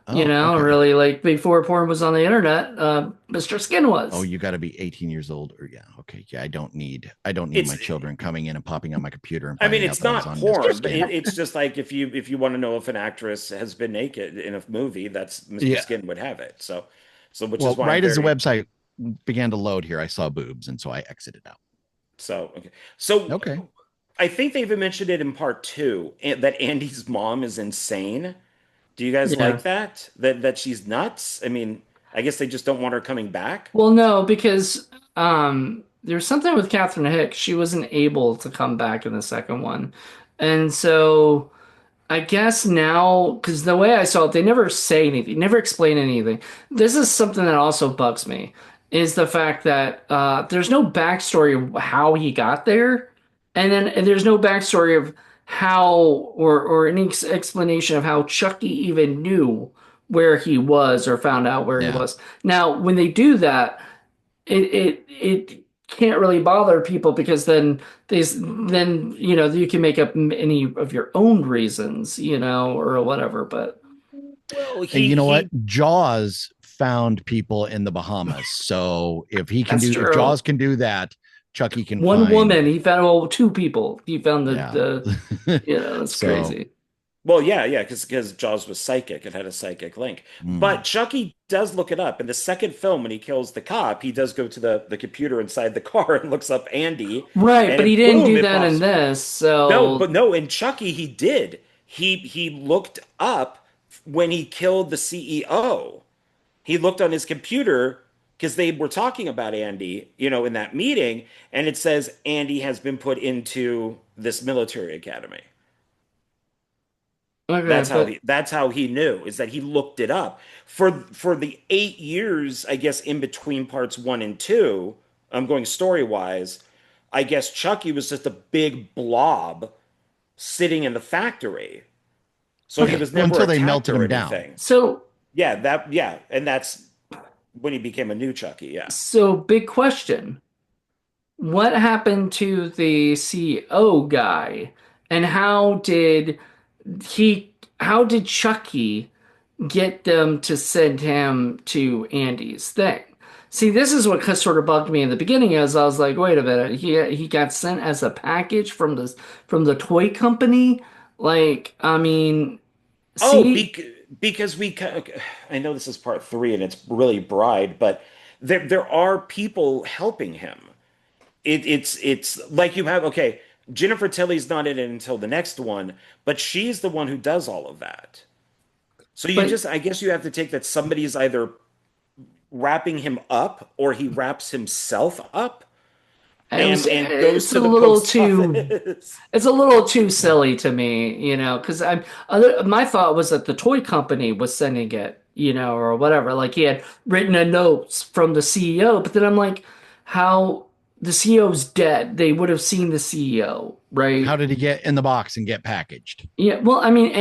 okay. Really like before porn was on the internet, Mr. Skin Oh, was. you got to be 18 years old or yeah, okay. Yeah, I don't need It's my children coming in and popping on my computer and I mean, finding out it's that I was not on Mr. porn, but Skin. it's just like if you want to know if an actress has been naked in a movie, that's Mr. Yeah. Skin would have it. So which is Well, why I'm right as the very website began to load here, I saw boobs and so I exited out. so okay. So Okay. I think they've mentioned it in part two that Andy's mom is insane. Do you guys Yeah. like that? That she's nuts? I mean, I guess they just don't want her coming back. Well, no, because there's something with Catherine Hicks. She wasn't able to come back in the second one, and so. I guess now, because the way I saw it, they never say anything, never explain anything. This is something that also bugs me, is the fact that there's no backstory of how he got there, and there's no backstory of how or any explanation of how Chucky even knew where he was or found out where he Yeah. was. Now, when they do that, it can't really bother people because then you can make up any of your own reasons, or whatever. But Well, And you know what? he Jaws found people in the Bahamas. So that's if true. Jaws can do that, Chucky can One find, woman, he found, well, two people. He found yeah. that's So, crazy. Well, yeah, because Jaws was psychic. It had a psychic link. But mm, Chucky does look it up. In the second film, when he kills the cop, he does go to the computer inside the car and looks up Andy, Right, and but he it didn't boom, do it that in pops. this. No, So but no, in Chucky he did. He looked up when he killed the CEO. He looked on his computer because they were talking about Andy, in that meeting, and it says Andy has been put into this military academy. okay, but That's how he knew, is that he looked it up. For the 8 years, I guess, in between parts one and two, I'm going story wise, I guess Chucky was just a big blob sitting in the factory. So he okay. was well, never until they attacked melted or him down. anything. So Yeah, and that's when he became a new Chucky, yeah. so big question. What happened to the CEO guy? And how did Chucky get them to send him to Andy's thing? See, this is what sort of bugged me in the beginning is I was like, wait a minute, he got sent as a package from the toy company. Like, I mean, Oh, see, because I know this is part three and it's really Bride, but there are people helping him. It's like you have, okay, Jennifer Tilly's not in it until the next one, but she's the one who does all of that. So you but just, I guess you have to take that somebody's either wrapping him up or he wraps himself up and goes it's a to the little post too office. it's a little too silly to me, because my thought was that the toy company was sending it, or whatever. Like he had written a note from the CEO, but then I'm like, how the CEO's dead. They would have seen the CEO, How right? did he get in the box and get packaged? Yeah, well, I mean,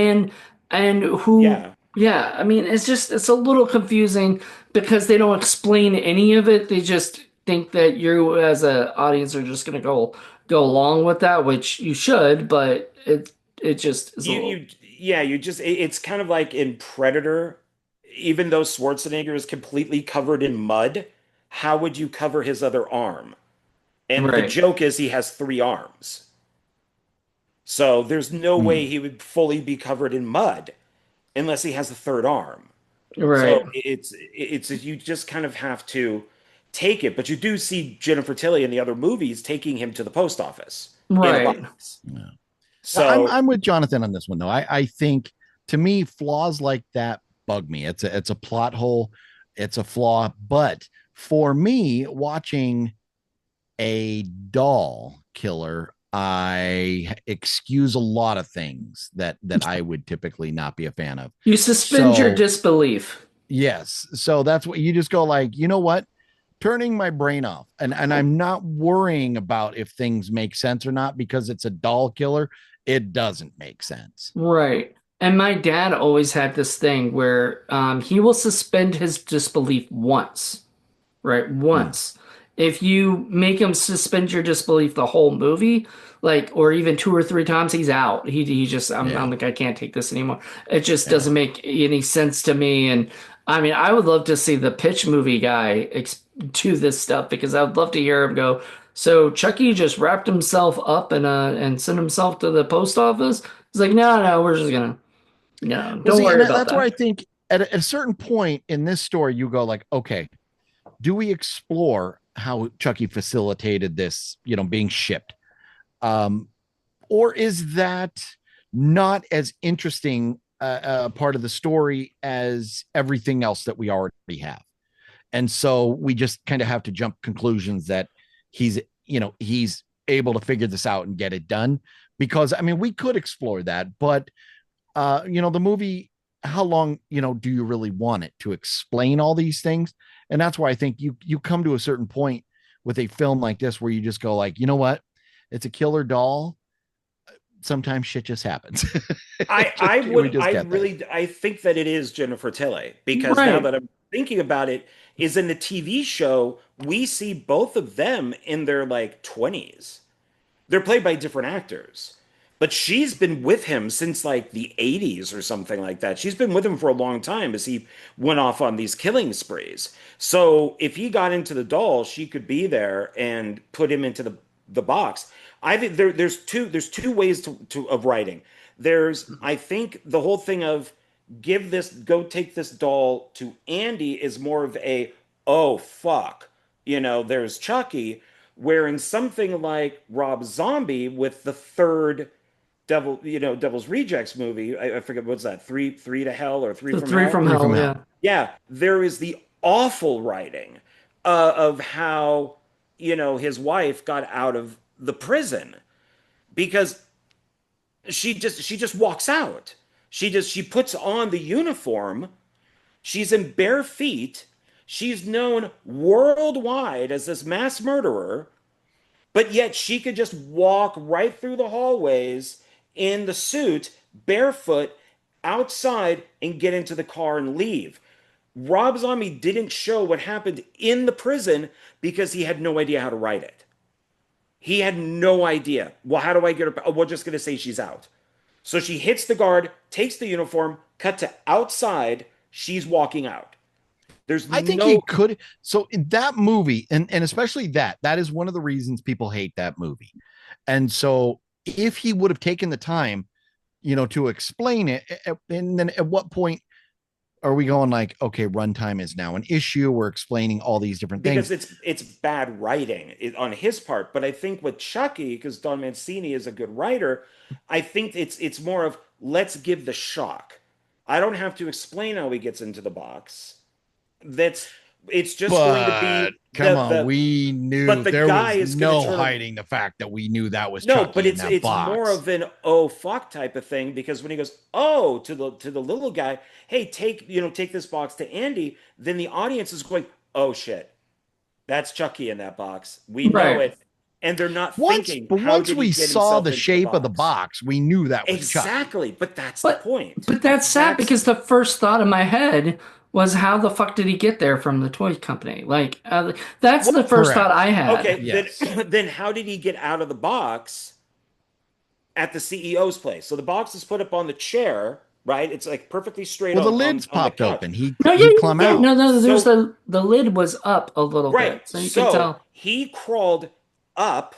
and who? Yeah. Yeah, I mean, it's a little confusing because they don't explain any of it. They just think that you as a audience are just gonna go along with that, which you should, but it just is a little Yeah, it's kind of like in Predator, even though Schwarzenegger is completely covered in mud, how would you cover his other arm? And the right, joke is he has three arms. So there's no way Hmm. he would fully be covered in mud unless he has a third arm. So right, it's you just kind of have to take it, but you do see Jennifer Tilly in the other movies taking him to the post office in a right. box. Yeah. So I'm with Jonathan on this one though. I think to me flaws like that bug me. It's a plot hole, it's a flaw. But for me, watching a doll killer, I excuse a lot of things that I would typically not be a fan of. You suspend your So disbelief. yes, so that's what you just go like, you know what? Turning my brain off, and I'm not worrying about if things make sense or not because it's a doll killer. It doesn't make sense. Right. And my dad always had this thing where he will suspend his disbelief once. Right? Hmm. Once. If you make him suspend your disbelief the whole movie, like, or even two or three times, he's out. He just, I'm Yeah, like, I can't take this anymore. It just yeah. doesn't make any sense to me. And I mean, I would love to see the pitch movie guy do this stuff because I would love to hear him go. So Chucky just wrapped himself up and sent himself to the post office. He's like, no, no, we're just gonna, no, Well, don't see, and worry about that's where I that. think at a certain point in this story, you go like, okay, do we explore how Chucky facilitated this, being shipped? Um, or is that not as interesting part of the story as everything else that we already have? And so we just kind of have to jump conclusions that he's, he's able to figure this out and get it done. Because I mean, we could explore that, but the movie, how long, do you really want it to explain all these things? And that's why I think you come to a certain point with a film like this where you just go like, you know what? It's a killer doll. Sometimes shit just happens. We just get there. I think that it is Jennifer Tilly because now Right. that I'm thinking about it, is in the TV show, we see both of them in their like 20s. They're played by different actors. But she's been with him since like the 80s or something like that. She's been with him for a long time as he went off on these killing sprees. So if he got into the doll, she could be there and put him into the box. I think there's two ways of writing. I think the whole thing of go take this doll to Andy is more of a oh fuck. There's Chucky, where in something like Rob Zombie with the third Devil's Rejects movie, I forget what's that, three to hell or three The from three hell. from Three from hell, hell. yeah. Yeah, there is the awful writing of how his wife got out of the prison because she just walks out. She puts on the uniform. She's in bare feet. She's known worldwide as this mass murderer, but yet she could just walk right through the hallways in the suit, barefoot, outside, and get into the car and leave. Rob Zombie didn't show what happened in the prison because he had no idea how to write it. He had no idea. Well, how do I get her? Oh, we're just going to say she's out. So she hits the guard, takes the uniform, cut to outside. She's walking out. There's I think no he could. So in that movie, and especially that is one of the reasons people hate that movie. And so if he would have taken the time, to explain it, and then at what point are we going like, okay, runtime is now an issue? We're explaining all these different things. because it's bad writing on his part. But I think with Chucky, because Don Mancini is a good writer, I think it's more of let's give the shock. I don't have to explain how he gets into the box. That's it's just going to But be come on, the we but knew the there guy was is going to no turn. hiding the fact that we knew that was No, but Chucky in it's that it's more box. of an oh fuck type of thing because when he goes oh to the little guy, hey take this box to Andy, then the audience is going oh shit, that's Chucky in that box. We know Right. it, and they're not Once, thinking but how once did he we get saw himself the into the shape of the box? box, we knew that was Chucky. Exactly, but that's the But point. but that's sad That's because the first thought in my head was how the fuck did he get there from the toy company? Like that's well, the first thought I Correct. had. okay. Then Yes. then how did he get out of the box at the CEO's place? So the box is put up on the chair, right? It's like perfectly straight Well, the on lid's on the popped couch. open. He No, yeah, he yeah, clumb yeah. out. No, no, there's So the lid was up a little right, bit, so you could so tell. he crawled up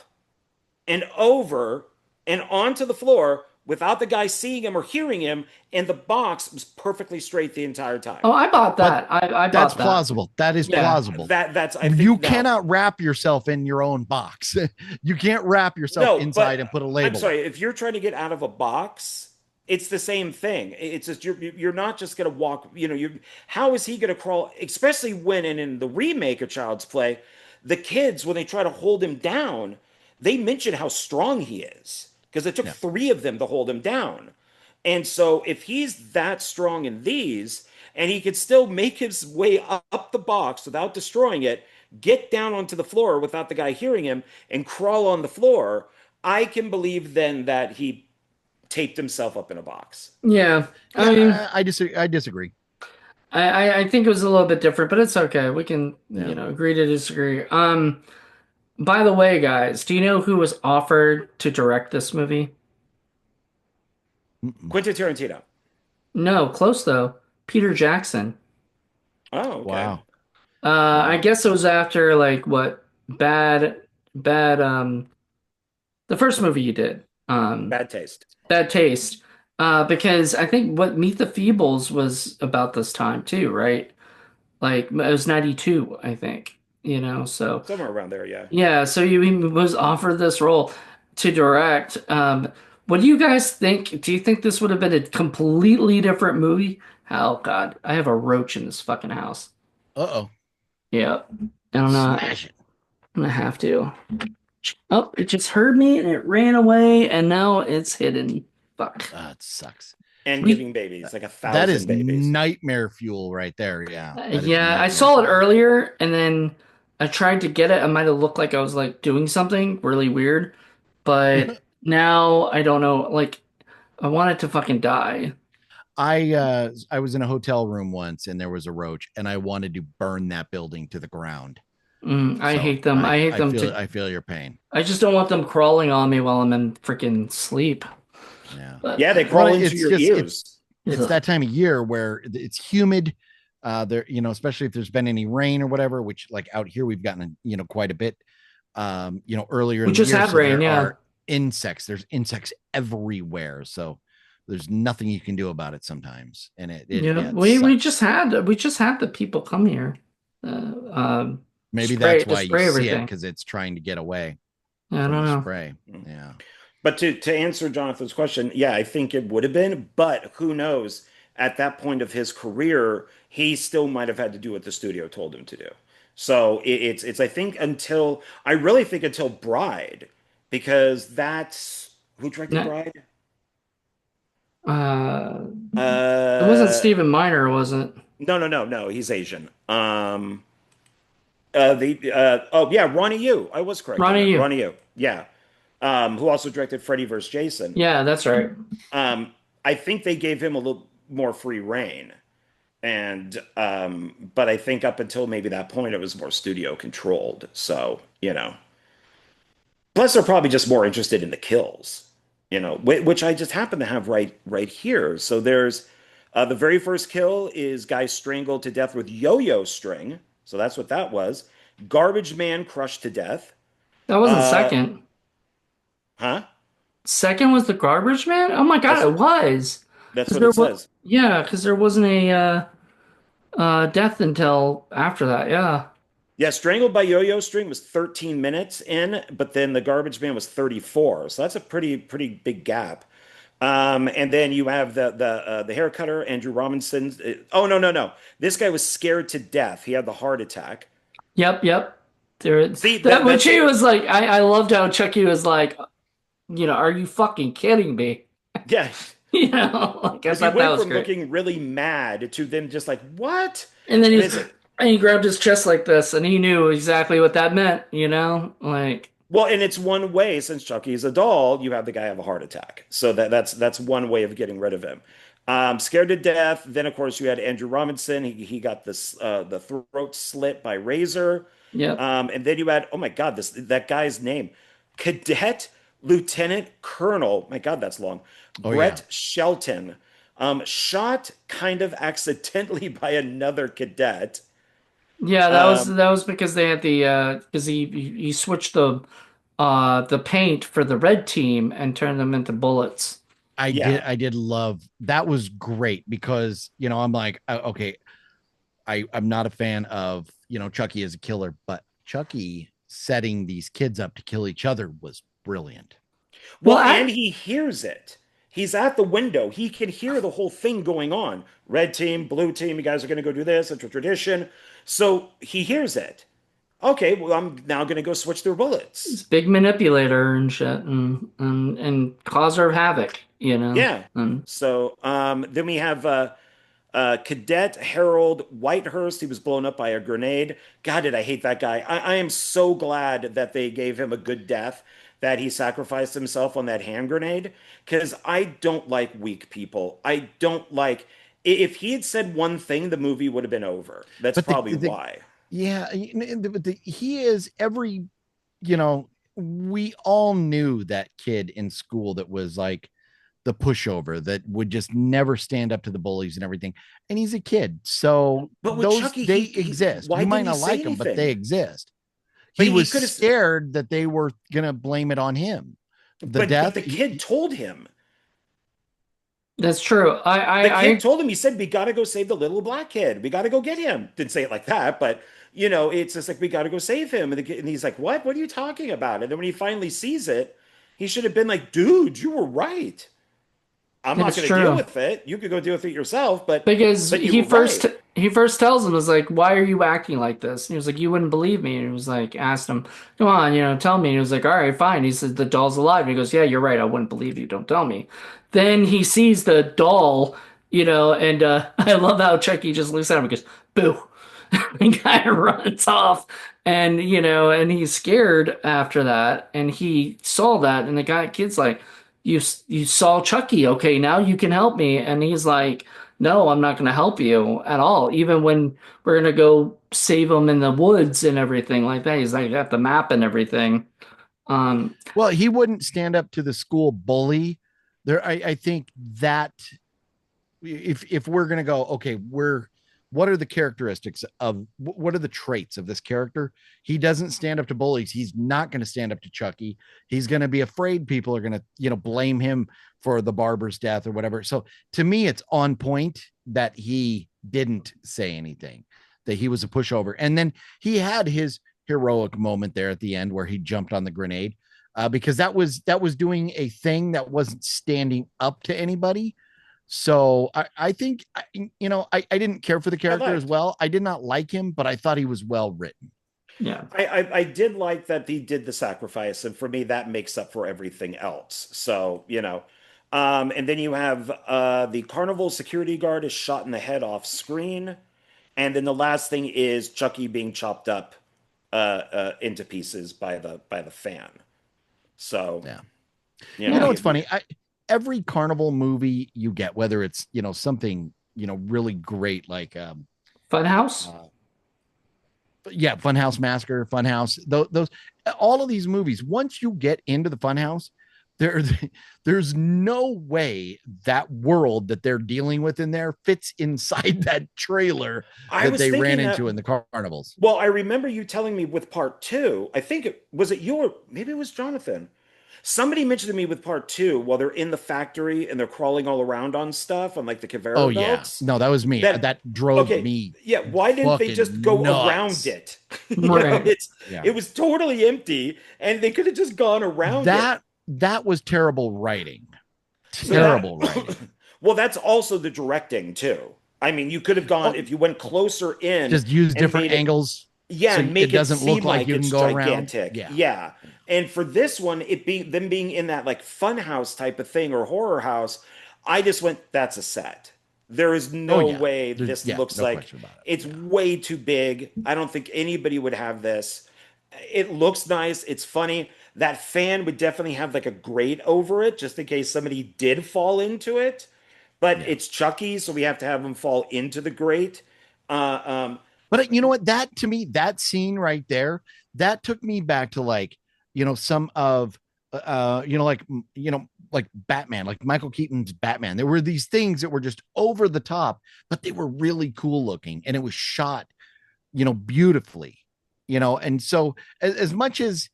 and over and onto the floor without the guy seeing him or hearing him, and the box was perfectly straight the entire time. Oh, I bought But that. I that's bought that. plausible. That is Yeah. plausible. That's I You think now. cannot wrap yourself in your own box. You can't wrap yourself No, inside and but put a I'm label on sorry. it. If you're trying to get out of a box, it's the same thing. It's just you're not just gonna walk. You how is he gonna crawl? Especially when and in the remake of Child's Play, the kids when they try to hold him down, they mention how strong he is because it took Yeah. three of them to hold him down. And so if he's that strong in these, and he could still make his way up the box without destroying it, get down onto the floor without the guy hearing him, and crawl on the floor, I can believe then that he taped himself up in a box. Yeah. I Yeah, mean, I disagree. I disagree. I think it was a little bit different, but it's okay. We can, Yeah. agree to disagree. By the way, guys, do you know who was offered to direct this movie? Mm-mm. Quentin Tarantino. No, close though. Peter Jackson. Oh, okay. Wow. I Wow. guess it was after like what bad the first movie you did. Bad taste. Bad Taste. Because I think what Meet the Feebles was about this time too, right? Like it was 92, I think. So Somewhere around there, yeah. yeah, so he was offered this role to direct. What do you guys think? Do you think this would have been a completely different movie? Oh God, I have a roach in this fucking house. Uh-oh. Yeah, I'm not. I'm Smash it. gonna have to. Oh, it just heard me and it ran away, and now it's hidden. Fuck. It sucks. And We giving babies, like a That is thousand babies. nightmare fuel right there. Yeah. That is Yeah, I nightmare saw it fuel. earlier, and then I tried to get it. I might have looked like I was like doing something really weird, but now I don't know. Like I want it to fucking die. I was in a hotel room once and there was a roach and I wanted to burn that building to the ground. I So hate them. I I hate I them feel to. I feel your pain. I just don't want them crawling on me while I'm in freaking sleep. Yeah. But Yeah, they Well, crawl into it's your just ears. it's ugh. that time of year where it's humid. There, especially if there's been any rain or whatever, which like out here we've gotten, quite a bit, earlier We in the just year. had So rain, there yeah. are insects. There's insects everywhere. So there's nothing you can do about it sometimes. And Yeah, yeah, it we sucks. just had the people come here, Maybe spray that's to why you spray see it everything. because it's trying to get away I don't from the know. spray. Yeah. But to answer Jonathan's question, yeah, I think it would have been, but who knows? At that point of his career, he still might have had to do what the studio told him to do. So it's I think until I really think until Bride, because that's who directed No, Bride? uh, it wasn't Uh Stephen Miner, was it? no, he's Asian. The oh yeah, Ronnie Yu. I was correct on Ronnie that. Yu. Ronnie Yu. Yeah. Who also directed Freddy vs. Jason. Yeah, that's right. Um, I think they gave him a little more free reign. And but I think up until maybe that point it was more studio controlled. So, Plus, they're probably just more interested in the kills, which I just happen to have right here. So there's the very first kill is guy strangled to death with yo-yo string. So that's what that was. Garbage man crushed to death. That wasn't Uh, second. huh? Second was the garbage man? Oh my God, That's it was. that's Because what it there was, says. yeah, because there wasn't a death until after that. Yeah. Yeah, strangled by yo-yo string was 13 minutes in, but then the garbage man was 34. So that's a pretty big gap. And then you have the hair cutter, Andrew Robinson. Oh no. This guy was scared to death. He had the heart attack. Yep, yep. There, See, that which that's he was like, I loved how Chucky was like, are you fucking kidding me? yeah, Like I because he thought that went was from great. looking really mad to then just like, what? And then And it's he grabbed his chest like this, and he knew exactly what that meant. Like, well, and it's one way since Chucky is a doll, you have the guy have a heart attack. So that's one way of getting rid of him. Scared to death. Then of course you had Andrew Robinson. He got this the throat slit by razor. yep. And then you had, oh my God, this that guy's name, Cadet Lieutenant Colonel. My God, that's long. Oh yeah. Brett Shelton, shot kind of accidentally by another cadet. Yeah, Um, that was because they had the because he switched the paint for the red team and turned them into bullets. yeah. I did love that was great because I'm like okay, I'm not a fan of Chucky as a killer, but Chucky setting these kids up to kill each other was brilliant. Well, Well, and he hears it. He's at the window. He can hear the whole thing going on. Red team, blue team, you guys are going to go do this. It's a tradition. So he hears it. Okay, well, I'm now going to go switch their he's bullets. a big manipulator and shit, and causer of havoc. Yeah. And So then we have Cadet Harold Whitehurst. He was blown up by a grenade. God, did I hate that guy. I am so glad that they gave him a good death, that he sacrificed himself on that hand grenade, because I don't like weak people. I don't like. If he had said one thing, the movie would have been over. That's But probably the why. yeah, he is every you know we all knew that kid in school that was like the pushover that would just never stand up to the bullies and everything. And he's a kid. So But with those Chucky, they he exist. why You might didn't he not say like them, but they anything? exist. But He he was could have. scared that they were going to blame it on him. The But death, the kid told him. that's true. The kid I told him, he said, we got to go save the little black kid. We got to go get him. Didn't say it like that, but it's just like, we got to go save him. And he's like, what? What are you talking about? And then when he finally sees it, he should have been like, dude, you were right. I'm not It's going to deal true. with it. You could go deal with it yourself, but Because but you were right. he first tells him was like, "Why are you acting like this?" And he was like, "You wouldn't believe me." And he was like, asked him, "Come on, tell me." And he was like, "All right, fine." He said, "The doll's alive." And he goes, "Yeah, you're right. I wouldn't believe you. Don't tell me." Then he sees the doll, and I love how Chucky just looks at him and goes, "Boo." The guy runs off, and he's scared after that, and he saw that, and the kid's like, you saw Chucky, okay, now you can help me." And he's like, "No, I'm not going to help you at all, even when we're going to go save him in the woods and everything like that." He's like, got the map and everything. um well, he wouldn't stand up to the school bully. I think that if we're going to go, okay, what are the characteristics of what are the traits of this character? He doesn't stand up to bullies. He's not going to stand up to Chucky. He's going to be afraid people are going to blame him for the barber's death or whatever. So to me it's on point that he didn't say anything, that he was a pushover. And then he had his heroic moment there at the end where he jumped on the grenade, because that was doing a thing that wasn't standing up to anybody. So I think I didn't care for the I character as liked. well. I did not like him, but I thought he was well written. yeah, I did like that he did the sacrifice, and for me, that makes up for everything else. So, and then you have the carnival security guard is shot in the head off screen, and then the last thing is Chucky being chopped up into pieces by the fan. So, Yeah. yeah. It's funny. Every carnival movie you get, whether it's something really great like Funhouse. uh Yeah, Funhouse Massacre, Funhouse, those all of these movies. Once you get into the Funhouse, there, there's no way that world that they're dealing with in there fits inside that trailer I that was they ran thinking that. into in the carnivals. Well, I remember you telling me with part two. I think it was it you or maybe it was Jonathan. Somebody mentioned to me with part two while they're in the factory and they're crawling all around on stuff on like the Oh conveyor yeah, belts. no, that was me. That That drove okay, me yeah. Why didn't they just fucking go around nuts. it? Right. Yeah, it was totally empty, and they could have just gone around it. that was terrible writing. So Yep. that, Terrible writing. well, that's also the directing too. I mean, you could have gone Oh, if you went closer in just use and different made it, angles yeah, so and it make it doesn't look seem like like you can it's go around. gigantic. Yeah, Yeah. And for this one, it being them being in that like fun house type of thing or horror house, I just went, that's a set. There is oh no yeah, way there's this yeah, looks no like question about it. it's Yeah, way too big. I don't think anybody would have this. It looks nice. It's funny. That fan would definitely have like a grate over it just in case somebody did fall into it. But yeah. it's Chucky, so we have to have him fall into the grate. Uh, um, But you know what? That to me, that scene right there, that took me back to like, some of, like Batman, like Michael Keaton's Batman. There were these things that were just over the top, but they were really cool looking, and it was shot, beautifully, And so, as much as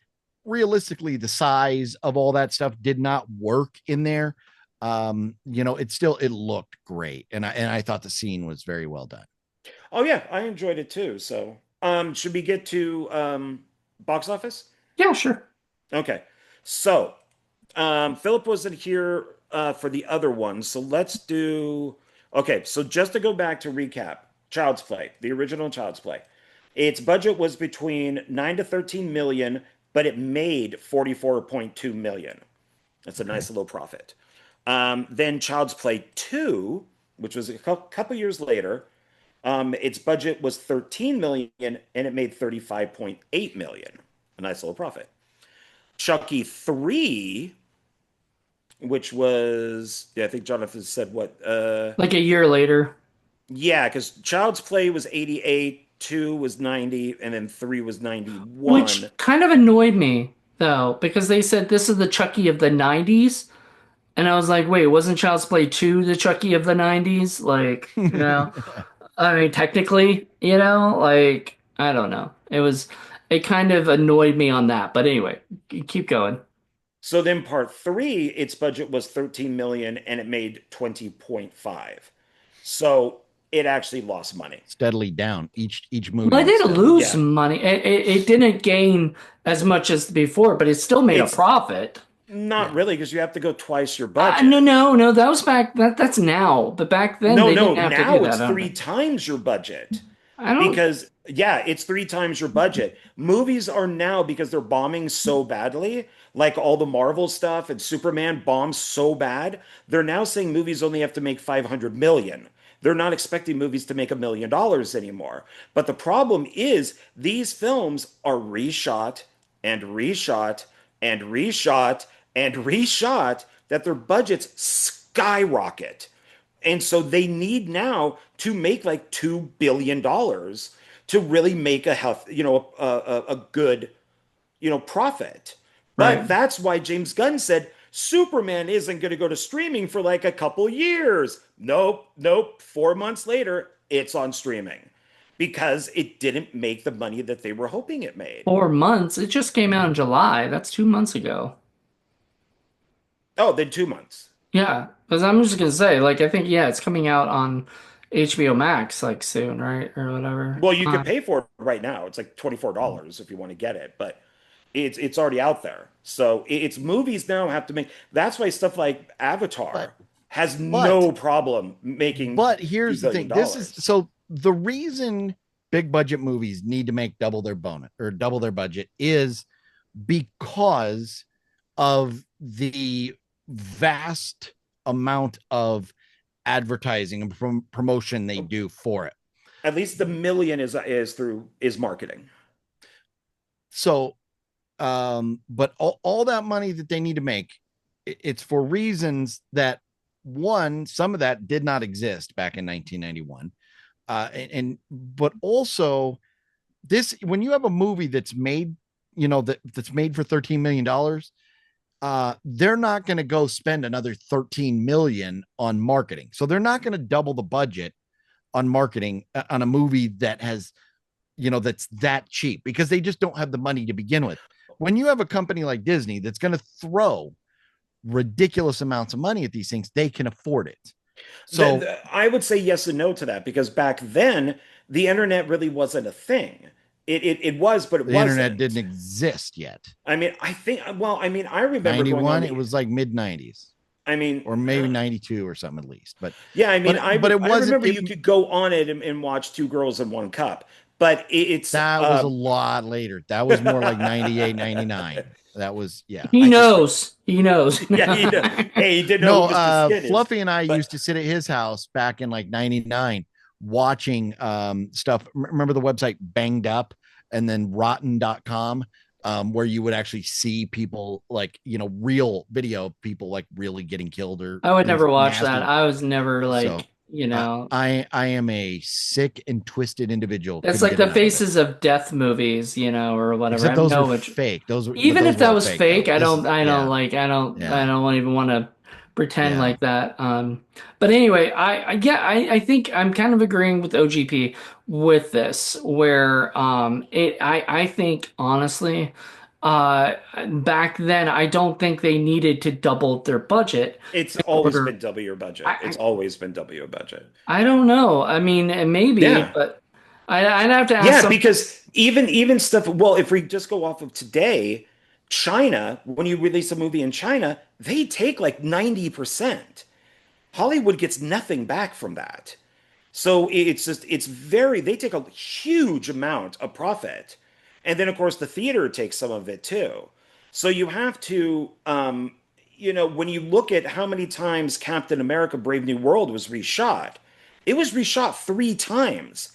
realistically the size of all that stuff did not work in there, it looked great, and I thought the scene was very well done. oh yeah, I enjoyed it too. So, should we get to box office? Yeah, sure. Okay. So, Philip wasn't here for the other one, so let's do. Okay, so just to go back to recap, Child's Play, the original Child's Play, its budget was between 9 to 13 million, but it made 44.2 million. That's a Okay. nice little profit. Then Child's Play 2, which was a couple years later, its budget was 13 million and it made 35.8 million. A nice little profit. Chucky 3, which was, yeah, I think Jonathan said what? Like a year later, Yeah, because Child's Play was 88, 2 was 90, and then 3 was 91. which kind of annoyed me though, because they said this is the Chucky of the 90s. And I was like, wait, wasn't Child's Play 2 the Chucky of the 90s? Like, I mean, technically, like, I don't know. It kind of annoyed me on that. But anyway, keep going. So then part 3, its budget was 13 million and it made 20.5. So it actually lost money. Steadily down. Each movie Well, it went did steadily lose Yeah. down. some money. It didn't gain as much as before, but it still made a It's profit. not Yeah. really because you have to go twice your No, budget. no, no. That was back. That's now. But back then, No, they no, didn't have to do now that. it's I don't three think. times your budget. I don't. Because, yeah, it's 3 times your budget. Movies are now, because they're bombing so badly, like all the Marvel stuff and Superman bombs so bad, they're now saying movies only have to make 500 million. They're not expecting movies to make $1 million anymore. But the problem is these films are reshot and reshot and reshot and reshot that their budgets skyrocket. And so they need now to make like $2 billion to really make a health, a good, profit. But Right. that's why James Gunn said Superman isn't going to go to streaming for like a couple years. Nope, nope. 4 months later, it's on streaming because it didn't make the money that they were hoping it made. 4 months. It just came out in July. That's 2 months ago. Oh, then 2 months. Yeah, because I'm just gonna say, like, I think yeah, it's coming out on HBO Max like soon, right, or whatever. Well, you could pay for it right now. It's like $24 if you want to get it, but it's already out there. So it's movies now have to make. That's why stuff like But Avatar has but no problem making but two here's the billion thing. This is dollars. so the reason big budget movies need to make double their bonus or double their budget is because of the vast amount of advertising and promotion they do for it. At least the million is marketing. So, but all that money that they need to make, it's for reasons that one, some of that did not exist back in 1991. But also this when you have a movie that's made, that's made for $13 million, they're not going to go spend another 13 million on marketing. So they're not going to double the budget on marketing on a movie that has, that's that cheap, because they just don't have the money to begin with. When you have a company like Disney that's going to throw ridiculous amounts of money at these things, they can afford it. So I would say yes and no to that because back then the internet really wasn't a thing. It was, but it the internet didn't wasn't. exist yet. I mean, I think, well, I mean, I remember going on 91, it the, was like mid 90s, I mean, or maybe 92 or something at least. But yeah, I mean, but it I wasn't remember it. you could go on it and watch Two Girls in One Cup, but it's That was a lot later. That was more like 98, 99. That was, yeah. He I just, knows. He knows. yeah, you know, hey, you didn't know No, who Mr. Skin is, Fluffy and I used but to sit at his house back in like 99 watching stuff. Remember the website Banged Up and then rotten.com, where you would actually see people, like, real video people like really getting killed or I would things never watch that. nasty. I was never So like, you know, I am a sick and twisted individual. it's Couldn't like get the enough of it. Faces of Death movies, or whatever. I Except have those were no which. fake. But Even those if were that all was fake though. fake, This is, yeah, I yeah, don't even want to pretend yeah. like that. But anyway, I think I'm kind of agreeing with OGP with this, where I think honestly, uh, back then I don't think they needed to double their budget it's in always order. been W budget. I It's always been W budget. I don't know. I mean, maybe, Yeah. but I'd have to ask Yeah, some. because even stuff, well, if we just go off of today, China, when you release a movie in China, they take like 90%. Hollywood gets nothing back from that. So it's just, it's very, they take a huge amount of profit. And then, of course, the theater takes some of it too. So you have to, when you look at how many times Captain America Brave New World was reshot, it was reshot 3 times.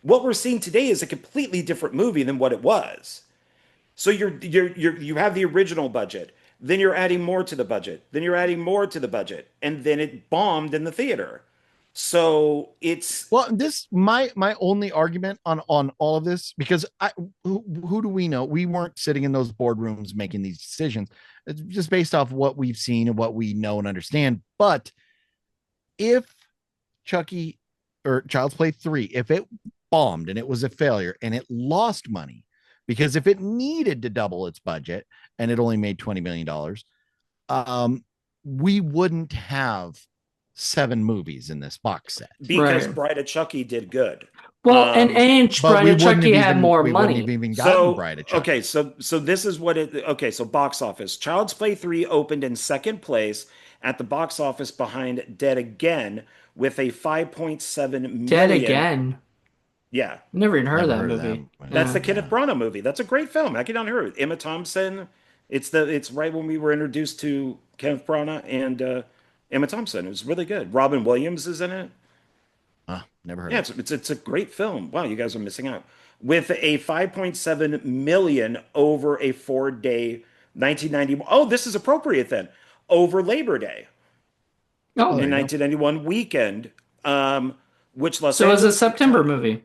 What we're seeing today is a completely different movie than what it was. So you have the original budget, then you're adding more to the budget, then you're adding more to the budget, and then it bombed in the theater. So it's Well, this my only argument on all of this, because who do we know? We weren't sitting in those boardrooms making these decisions. It's just based off what we've seen and what we know and understand. But if Chucky or Child's Play 3, if it bombed and it was a failure and it lost money, because if it needed to double its budget and it only made $20 million, we wouldn't have 7 movies in this box set. because Right. Bride of Chucky did good. Well, Um, But Bride of Chucky had more we wouldn't have money. even gotten so Bride of okay, Chucky. so this is what it okay, so box office. Child's Play 3 opened in second place at the box office behind Dead Again with a 5.7 Dead million. Again. Yeah. Never even heard of Never that heard of movie. them. That's the Yeah. Kenneth Yeah. Branagh movie. That's a great film. I can not hear it. Emma Thompson. It's right when we were introduced to Kenneth Branagh and Emma Thompson. It was really good. Robin Williams is in it. Never heard Yeah, of it. it's a great film. Wow, you guys are missing out. With a 5.7 million over a 4-day 1991. Oh, this is appropriate then. Over Labor Day Oh, Oh, there in you go. 1991 weekend, which Los so it was a Angeles September movie.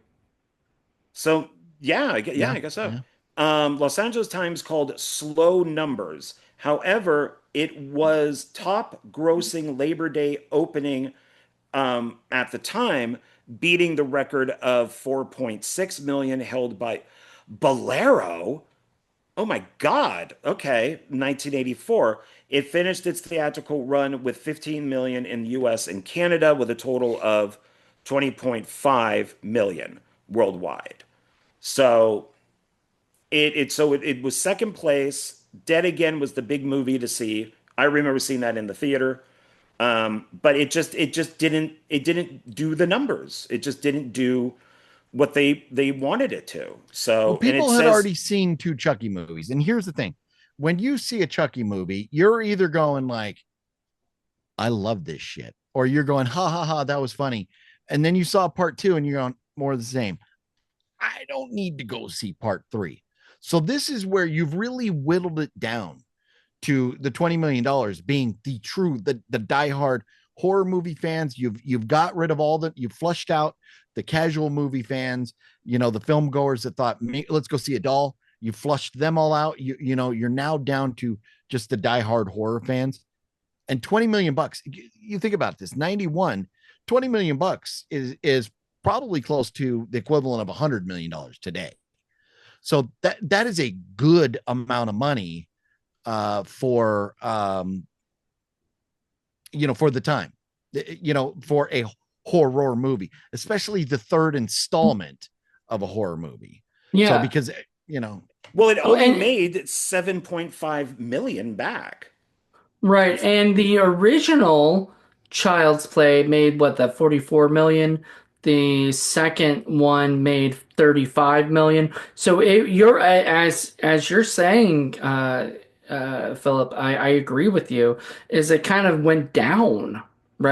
So yeah, yeah, Yeah, I guess so. yeah. Los Angeles Times called slow numbers. However, it was top grossing Labor Day opening at the time, beating the record of 4.6 million held by Bolero. Oh my God. Okay, 1984. It finished its theatrical run with 15 million in the US and Canada with a total of 20.5 million worldwide. So it was second place. Dead Again was the big movie to see. I remember seeing that in the theater. But it didn't do the numbers. It just didn't do what they wanted it to. Well, So and it people had says already seen 2 Chucky movies. And here's the thing. When you see a Chucky movie, you're either going like, I love this shit, or you're going, ha ha ha, that was funny. And then you saw part 2 and you're going, more of the same. I don't need to go see part 3. So this is where you've really whittled it down to the $20 million being the diehard. horror movie fans. You've got rid of all the, you've flushed out the casual movie fans, the film goers that thought, let's go see a doll. You flushed them all out. You're now down to just the diehard horror fans. And 20 million bucks. You think about this, 91, 20 million bucks is probably close to the equivalent of $100 million today. So that is a good amount of money for the time, for a horror movie, especially the third installment of a horror movie. So Yeah. because you know Well, it Oh, only and made 7.5 million back. right, and the original Child's Play made what, that 44 million. The second one made 35 million. So you're as you're saying, Philip, I agree with you. Is it kind of went down,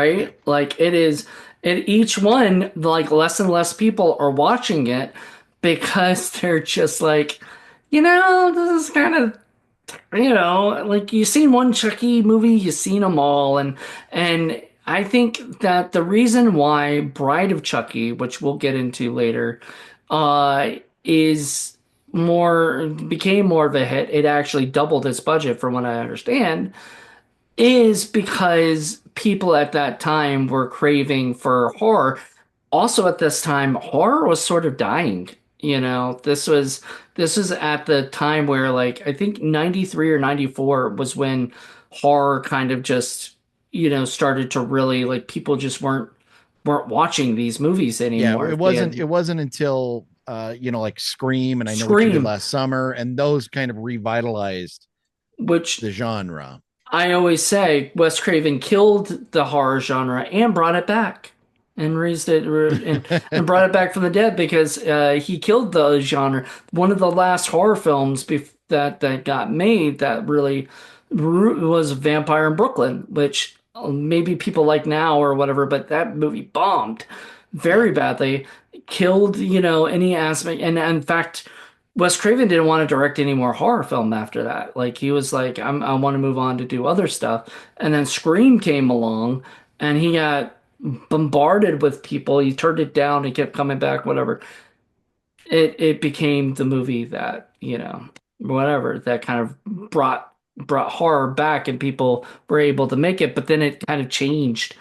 Yeah, right? Like it is, and each one, like less and less people are watching it because they're just like, this is kind of like you've seen one Chucky movie, you've seen them all, and I think that the reason why Bride of Chucky, which we'll get into later, is more became more of a hit. It actually doubled its budget, from what I understand, is because people at that time were craving for horror. Also at this time, horror was sort of dying. This was at the time where, like, I think 93 or 94 was when horror kind of just, started to really, like, people just weren't watching these movies yeah. anymore. It They wasn't. had It wasn't until like Scream and I Know What You Did Scream, Last Summer, and those kind of revitalized which the genre. I always say Wes Craven killed the horror genre and brought it back and raised it and brought it back from the dead because he killed the genre. One of the last horror films that got made that really was Vampire in Brooklyn, which maybe people like now or whatever, but that movie bombed Yeah. very badly, killed, any aspect. And in fact, Wes Craven didn't want to direct any more horror film after that. Like he was like, I want to move on to do other stuff. And then Scream came along, and he got bombarded with people. He turned it down. He kept coming back. Whatever. It became the movie that whatever that kind of brought horror back, and people were able to make it. But then it kind of changed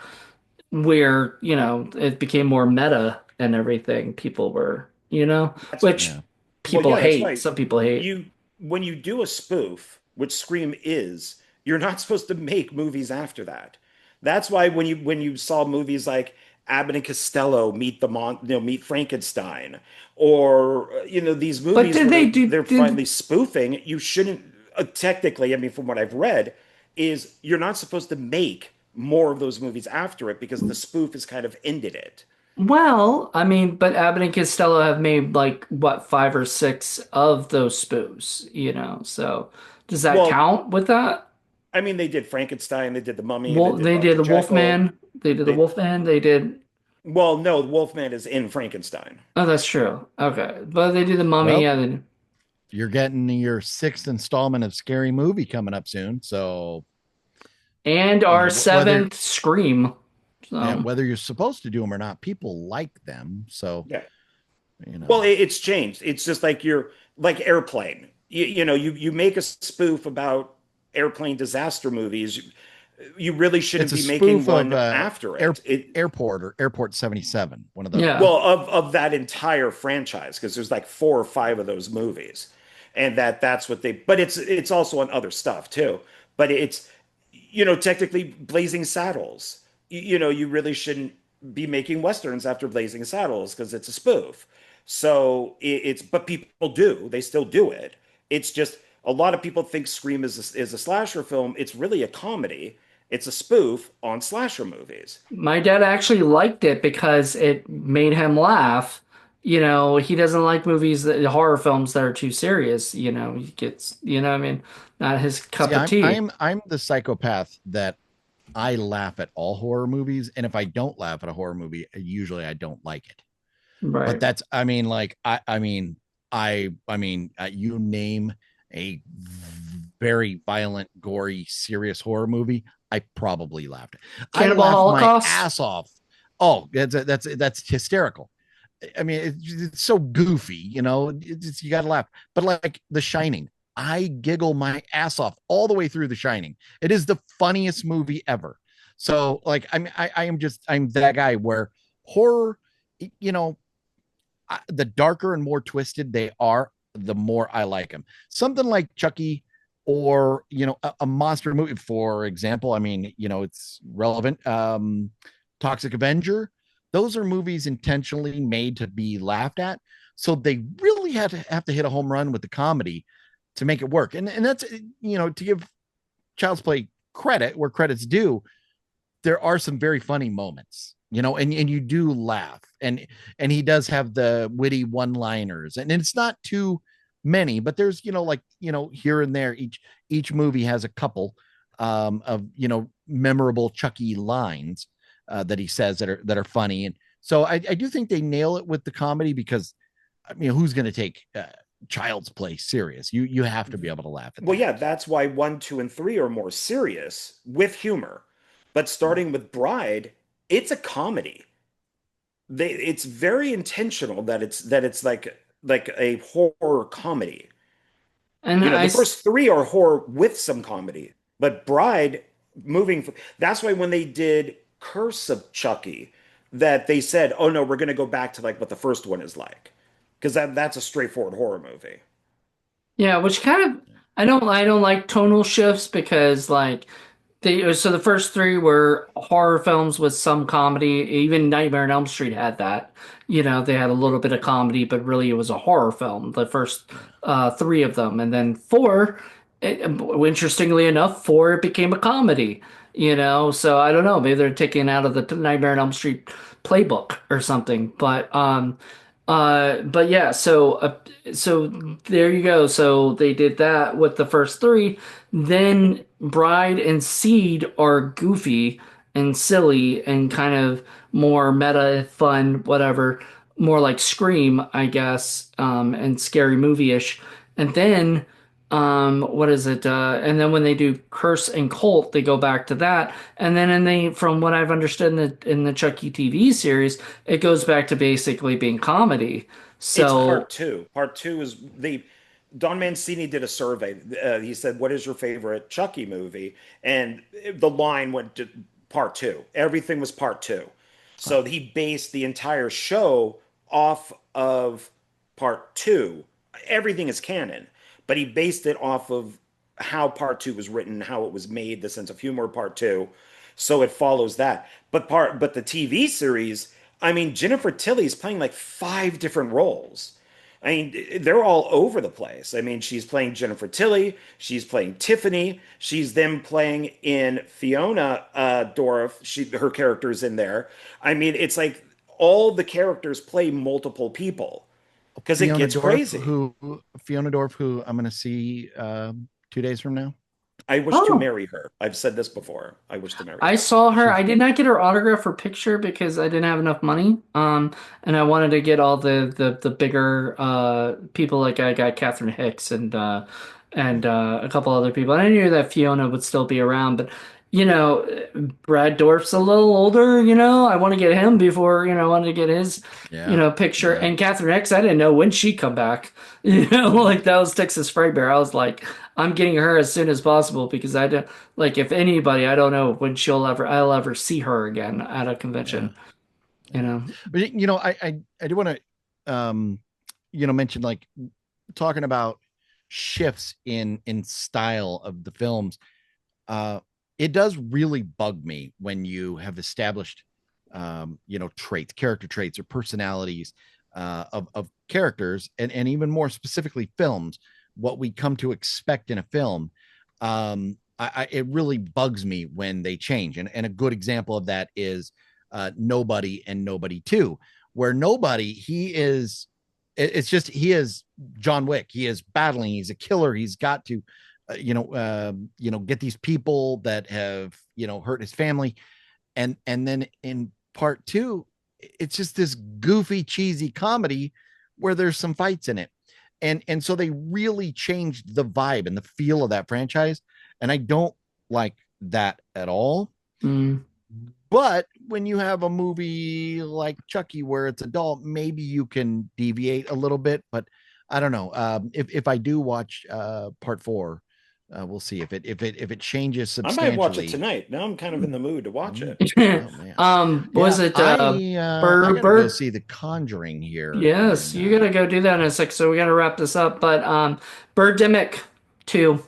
where it became more meta and everything. People were That's which Yeah. Well, people yeah, that's hate. right. Some people hate. You When you do a spoof, which Scream is, you're not supposed to make movies after that. That's why when you saw movies like Abbott and Costello meet Frankenstein, or these But movies did where they they're did finally spoofing, you shouldn't technically, I mean, from what I've read, is you're not supposed to make more of those movies after it because the spoof has kind of ended it. well, I mean, but Abbott and Costello have made like what, five or six of those spoofs, so does that Well, count with that? I mean, they did Frankenstein, they did the Mummy, they Well, did they did Dr. the Jekyll. Wolfman, they did the They Wolfman, they did. Well, no, Wolfman is in Frankenstein. Oh, that's true. Okay, but they did the Mummy, Well, yeah, they, you're getting your sixth installment of Scary Movie coming up soon. So, and our whether seventh Scream. yeah, So whether you're supposed to do them or not, people like them. So, Yeah. you know, Well, it's changed. It's just like you're like Airplane. You make a spoof about airplane disaster movies. You really it's shouldn't a be making spoof of one after Air, it. It Airport or Airport 77, one of those. yeah, Well, of that entire franchise, because there's like four or five of those movies, and that's what they. But it's also on other stuff too. But it's technically Blazing Saddles. You really shouldn't be making westerns after Blazing Saddles because it's a spoof. So it's but people do. They still do it. It's just a lot of people think Scream is a slasher film. It's really a comedy. It's a spoof on slasher movies. my dad actually liked it because it made him laugh. He doesn't like movies horror films that are too serious. He gets, what I mean, not his See, cup of I'm tea. I'm I'm the psychopath that I laugh at all horror movies, and if I don't laugh at a horror movie, usually I don't like it. But Right. that's, I mean, like you name a very violent, gory, serious horror movie, I probably laughed. I Cannibal laughed my Holocaust. ass off. Oh, that's hysterical. I mean, it's so goofy, you got to laugh. But like The Shining, I giggle my ass off all the way through The Shining. It is the funniest movie ever. So like, I'm that guy where horror, you know, the darker and more twisted they are, the more I like them. Something like Chucky or, a monster movie, for example. I mean, it's relevant. Toxic Avenger. Those are movies intentionally made to be laughed at. So they really have to hit a home run with the comedy to make it work. And that's, to give Child's Play credit where credit's due, there are some very funny moments, and you do laugh, and he does have the witty one-liners, and it's not too many, but there's, like, here and there, each movie has a couple of, memorable Chucky lines that he says that are funny. And so I do think they nail it with the comedy, because I mean, who's going to take Child's Play serious? You have to be able to laugh at Well, that. yeah, that's why one, two, and three are more serious with humor. But starting with Bride, it's a comedy. It's very intentional that it's like a horror comedy. And The first three are horror with some comedy, but Bride that's why when they did Curse of Chucky, that they said, "Oh no, we're going to go back to like what the first one is like," because that's a straightforward horror movie. yeah, which kind of I don't like tonal shifts because like so the first three were horror films with some comedy. Even Nightmare on Elm Street had that. They had a little bit of comedy, but really it was a horror film. The first Yeah. three of them, and then four. Interestingly enough, four it became a comedy. So I don't know. Maybe they're taking it out of the Nightmare on Elm Street playbook or something. But yeah. So there you go. So they did that with the first three. Then Bride and Seed are goofy and silly and kind of more meta, fun, whatever, more like Scream, I guess, and scary movie-ish. And then, what is it? And then when they do Curse and Cult, they go back to that. And then, from what I've understood in the Chucky TV series, it goes back to basically being comedy. It's So, part two. Part two is Don Mancini did a survey. He said, "What is your favorite Chucky movie?" And the line went to part two. Everything was part two. Huh. So he based the entire show off of part two. Everything is canon, but he based it off of how part two was written, how it was made, the sense of humor of part two. So it follows that. But the TV series, I mean, Jennifer Tilly's playing like five different roles. I mean, they're all over the place. I mean, she's playing Jennifer Tilly, she's playing Tiffany, she's then playing in Fiona Dorff. Her character's in there. I mean, it's like all the characters play multiple people because it Fiona gets Dorff, crazy. who Fiona Dorff, who I'm going to see 2 days from now. I wish to oh. marry her. I've said this before. I wish to marry I her. saw her. She's I did not get her autograph or picture because I didn't have enough money. And I wanted to get all the bigger people. Like I got Catherine Hicks and a couple other people. And I knew that Fiona would still be around, but you know, Brad Dorf's a little older. I want to get him before I wanted to get his Yeah, picture. yeah, And Catherine Hicks, I didn't know when she'd come back. Like that was Texas Frightmare. I was like, I'm getting her as soon as possible because I don't. Like if anybody, I don't know when I'll ever see her again at a yeah, convention, you yeah. know. But I do want to mention, like, talking about shifts in style of the films. uh it does really bug me when you have established traits, character traits, or personalities of characters, and even more specifically films, what we come to expect in a film. It really bugs me when they change, and a good example of that is Nobody and Nobody 2, where Nobody, it's just he is John Wick. He is battling. He's a killer. He's got to get these people that have hurt his family. And then in part two, it's just this goofy, cheesy comedy where there's some fights in it. And so they really changed the vibe and the feel of that franchise. And I don't like that at all. Mm, But when you have a movie like Chucky where it's adult, maybe you can deviate a little bit. But I don't know. If I do watch part four, we'll see if it changes I might watch it substantially. tonight. Now I'm kind of in the mood to watch Mm. it. Oh man, was yeah. it I Bird gotta go Bird? see The Conjuring here Yes, in you gotta go do that in a sec. So we gotta wrap this up. But Birdemic 2,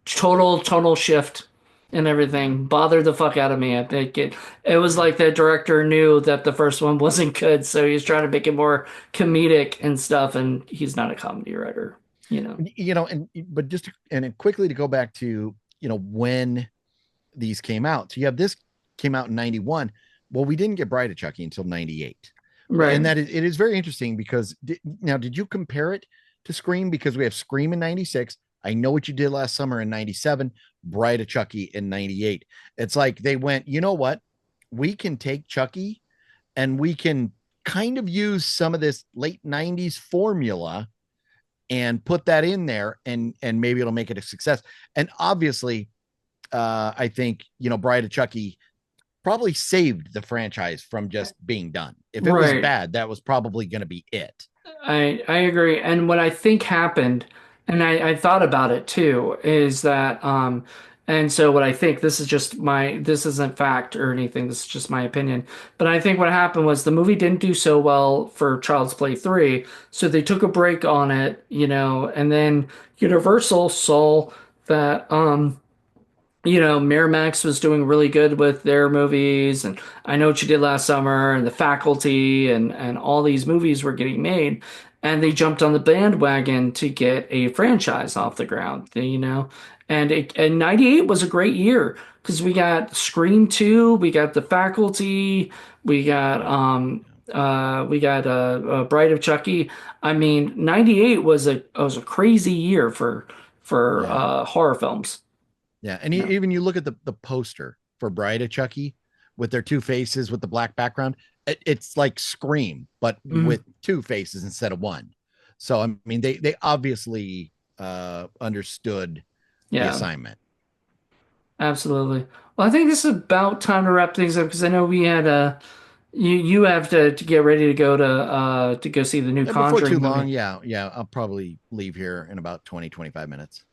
total shift and everything. Bothered the fuck out of me. I think it was like the director knew that the first one wasn't good, so he's trying to make it more comedic and stuff, and he's not a comedy writer, you know. and but just quickly to go back to when these came out. So you have this came out in 91. Well, we didn't get Bride of Chucky until 98. And Right. it is very interesting because now, did you compare it to Scream? Because we have Scream in 96. I Know What You Did Last Summer in 97, Bride of Chucky in 98. It's like they went, you know what? We can take Chucky and we can kind of use some of this late 90s formula and put that in there, and maybe it'll make it a success. And obviously, I think Bride of Chucky probably saved the franchise from just being done. If it was Right. bad, that was probably going to be it. I agree. And what I think happened, and I thought about it too, is that and so what I think, this isn't fact or anything, this is just my opinion. But I think what happened was the movie didn't do so well for Child's Play 3, so they took a break on it, and then Universal saw that Miramax was doing really good with their movies, and I Know What You Did Last Summer, and The Faculty, and all these movies were getting made, and they jumped on the bandwagon to get a franchise off the ground, and 98 was a great year because we got Scream 2, we got The Faculty, we got Right. Bride of Chucky. I mean, 98 was a crazy year for Yeah. horror films. Yeah. And Yeah. even you look at the poster for Bride of Chucky with their two faces with the black background, it's like Scream, but Mhm. with two faces instead of one. So, I mean, they obviously understood the Yeah, assignment. absolutely. Well, I think this is about time to wrap things up because I know we had you have to get ready to go see the new Before too Conjuring long, movie. yeah, I'll probably leave here in about 20-25 minutes.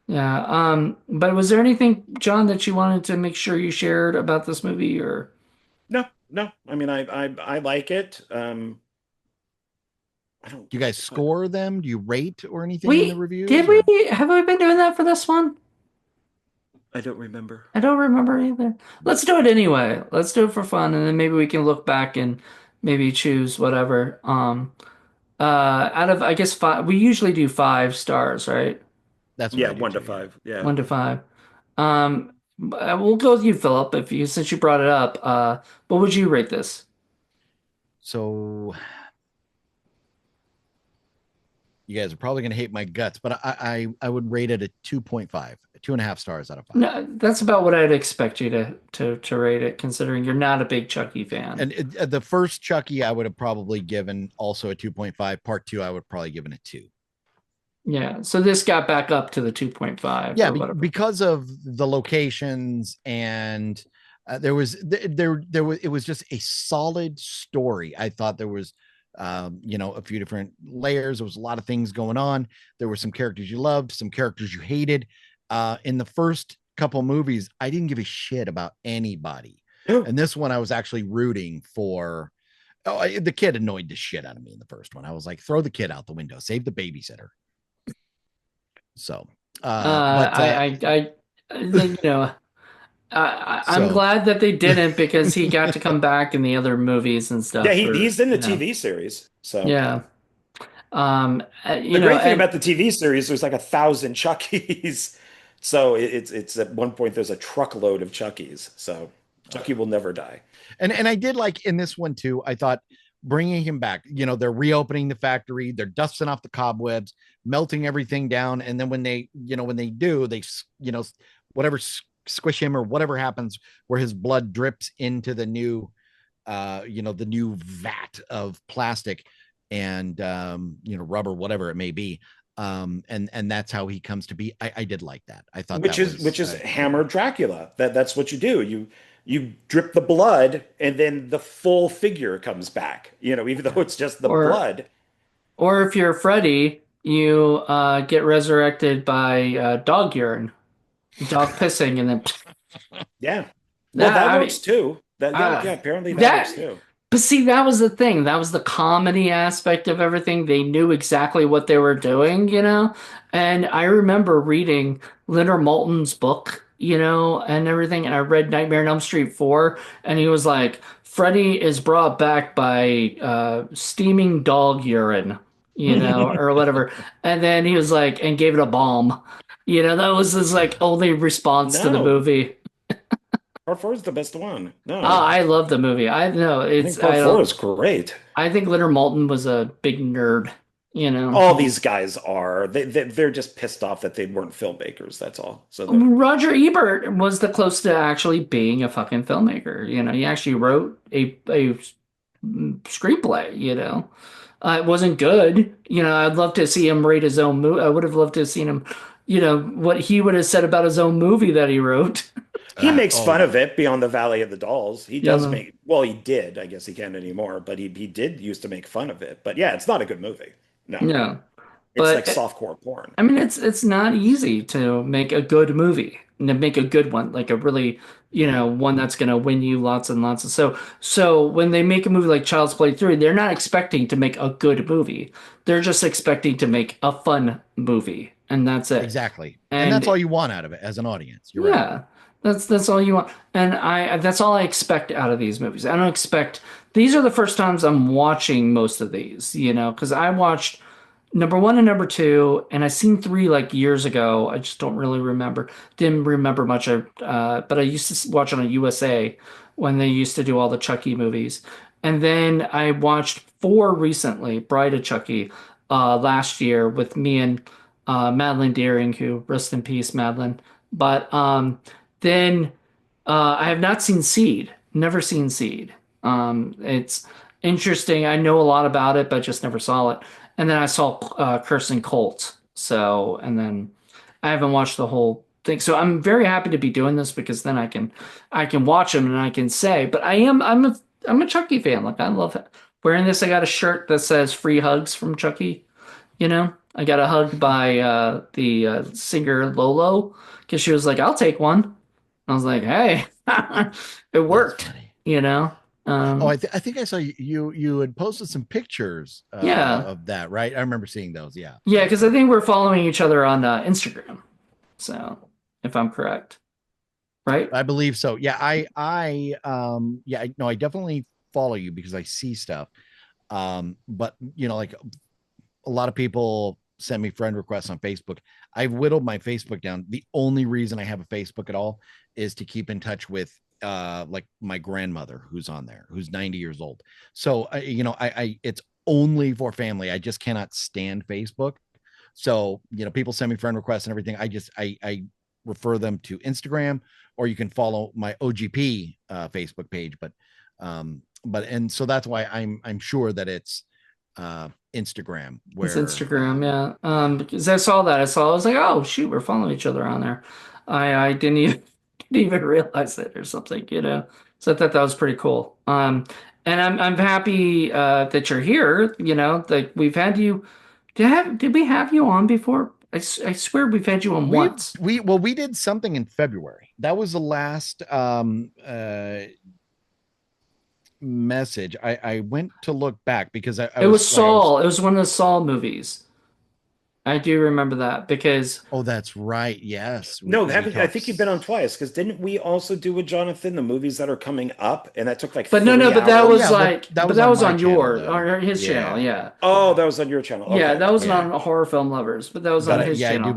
Yeah. But was there anything, John, that you wanted to make sure you shared about this movie or No, no. I mean, I like it. I don't. Do you guys score them? Do you rate or anything in the we did reviews or we have we been doing that for this one? I don't remember. I don't remember either. Let's do it anyway. Let's do it for fun and then maybe we can look back and maybe choose whatever. Out of, I guess, five, we usually do 5 stars, right? that's what Yeah, I do one to too, yeah. five. Yeah. 1 to 5. Um, we'll go with you, Philip, since you brought it up. What would you rate this? So you guys are probably going to hate my guts, but I would rate it a 2.5, 2.5 stars out of 5. No, that's about what I'd expect you to rate it, considering you're not a big Chucky fan. And the first Chucky, I would have probably given also a 2.5. Part two, I would probably given a 2. Yeah, so this got back up to the 2.5 Yeah, or whatever. because of the locations and there was it was just a solid story. I thought there was a few different layers. There was a lot of things going on. There were some characters you loved, some characters you hated. In the first couple movies, I didn't give a shit about anybody, and this one I was actually rooting for. The kid annoyed the shit out of me in the first one. I was like, throw the kid out the window, save the babysitter. So, but you know, I'm so glad that they didn't because he got to come back in the other movies and Yeah, stuff. he's in the TV series. So Yeah. the great thing And about the TV series, there's like 1,000 Chuckies. So it's at one point there's a truckload of Chuckies. So Chucky will never die. and I did like in this one too. I thought bringing him back. They're reopening the factory. They're dusting off the cobwebs, melting everything down, and then when they do, they whatever squish him or whatever happens where his blood drips into the new vat of plastic and rubber, whatever it may be. And that's how he comes to be. I did like that. I thought which that is was which is Hammer Dracula. That's what you do. You drip the blood, and then the full figure comes back. Even though it's just the Or blood. or if you're Freddy, you get resurrected by dog urine, dog pissing, and then Yeah. Well, that that I works mean too. That yeah, uh, yeah, apparently that works that. too. But see, that was the thing. That was the comedy aspect of everything. They knew exactly what they were doing, you know? And I remember reading Leonard Maltin's book, and everything. And I read Nightmare on Elm Street 4, and he was like, Freddy is brought back by steaming dog urine, or whatever. And then he was like, and gave it a bomb. That was his like only response to the No, movie. part four is the best one. Oh, No, I love the movie. I know I it's think part I four don't is great. I think Leonard Maltin was a big nerd. All these He's guys are. They're just pissed off that they weren't filmmakers. That's all. So that Roger Ebert was the closest to actually being a fucking filmmaker. He actually wrote a screenplay. It wasn't good. I'd love to see him rate his own movie. I would have loved to have seen him. What he would have said about his own movie that he wrote. he makes oh fun yeah. of it beyond the Valley of the Dolls. He does Yeah, make. Well, he did. I guess he can't anymore. But he did used to make fun of it. But yeah, it's not a good movie. No, yeah. it's like But softcore porn. I mean, it's not easy to make a good movie and to make a good one, like a really, one that's gonna win you lots and lots of. So when they make a movie like Child's Play 3, they're not expecting to make a good movie. They're just expecting to make a fun movie, and that's it. Exactly. And that's And all you want out of it as an audience. You're right. yeah, that's all you want. And that's all I expect out of these movies. I don't expect these are the first times I'm watching most of these, because I watched number one and number two, and I seen three like years ago. I just don't really remember. Didn't remember much of, but I used to watch on a USA when they used to do all the Chucky movies. And then I watched four recently, Bride of Chucky, last year with me and Madeline Deering, who rest in peace, Madeline. But then I have not seen Seed. Never seen Seed. It's interesting. I know a lot about it, but just never saw it. And then I saw Curse and Colt. So, and then I haven't watched the whole thing. So I'm very happy to be doing this because then I can watch them and I can say. But I'm a Chucky fan. Like I love it. Wearing this, I got a shirt that says "Free Hugs from Chucky." I got a hug by the singer Lolo because she was like, "I'll take one." I was like, "Hey, it That's worked." funny. You know? Oh, Um, I think I saw you had posted some pictures yeah, of that, right? I remember seeing those. Yeah. yeah, because I think we're following each other on Instagram. So, if I'm correct, right? I believe so. Yeah, yeah, no, I definitely follow you because I see stuff. But like a lot of people send me friend requests on Facebook. I've whittled my Facebook down. The only reason I have a Facebook at all is to keep in touch with like my grandmother who's on there, who's 90 years old. So I it's only for family. I just cannot stand Facebook. So, people send me friend requests and everything. I refer them to Instagram, or you can follow my OGP Facebook page. And so that's why I'm sure that it's Instagram It's where Instagram, yeah. Because I saw that. I was like, oh shoot, we're following each other on there. I didn't even didn't even realize it or something. So I thought that was pretty cool. And I'm happy that you're here. Like we've had you. Did we have you on before? I swear we've had you on once. we did something in February. That was the last message. I went to look back because I It was was like I was Saul. It was one of the Saul movies. I do remember that because, oh, that's right. Yes. No, We haven't I talked think you've been on twice because didn't we also do with Jonathan the movies that are coming up, and that took like but no, no, three but that was hours? yeah, but like, that but was that on was my on channel your though. or his channel, Yeah. yeah. Oh, that was on your channel. Yeah, Okay. that wasn't Yeah. on Horror Film Lovers, but that was on But his yeah, channel. I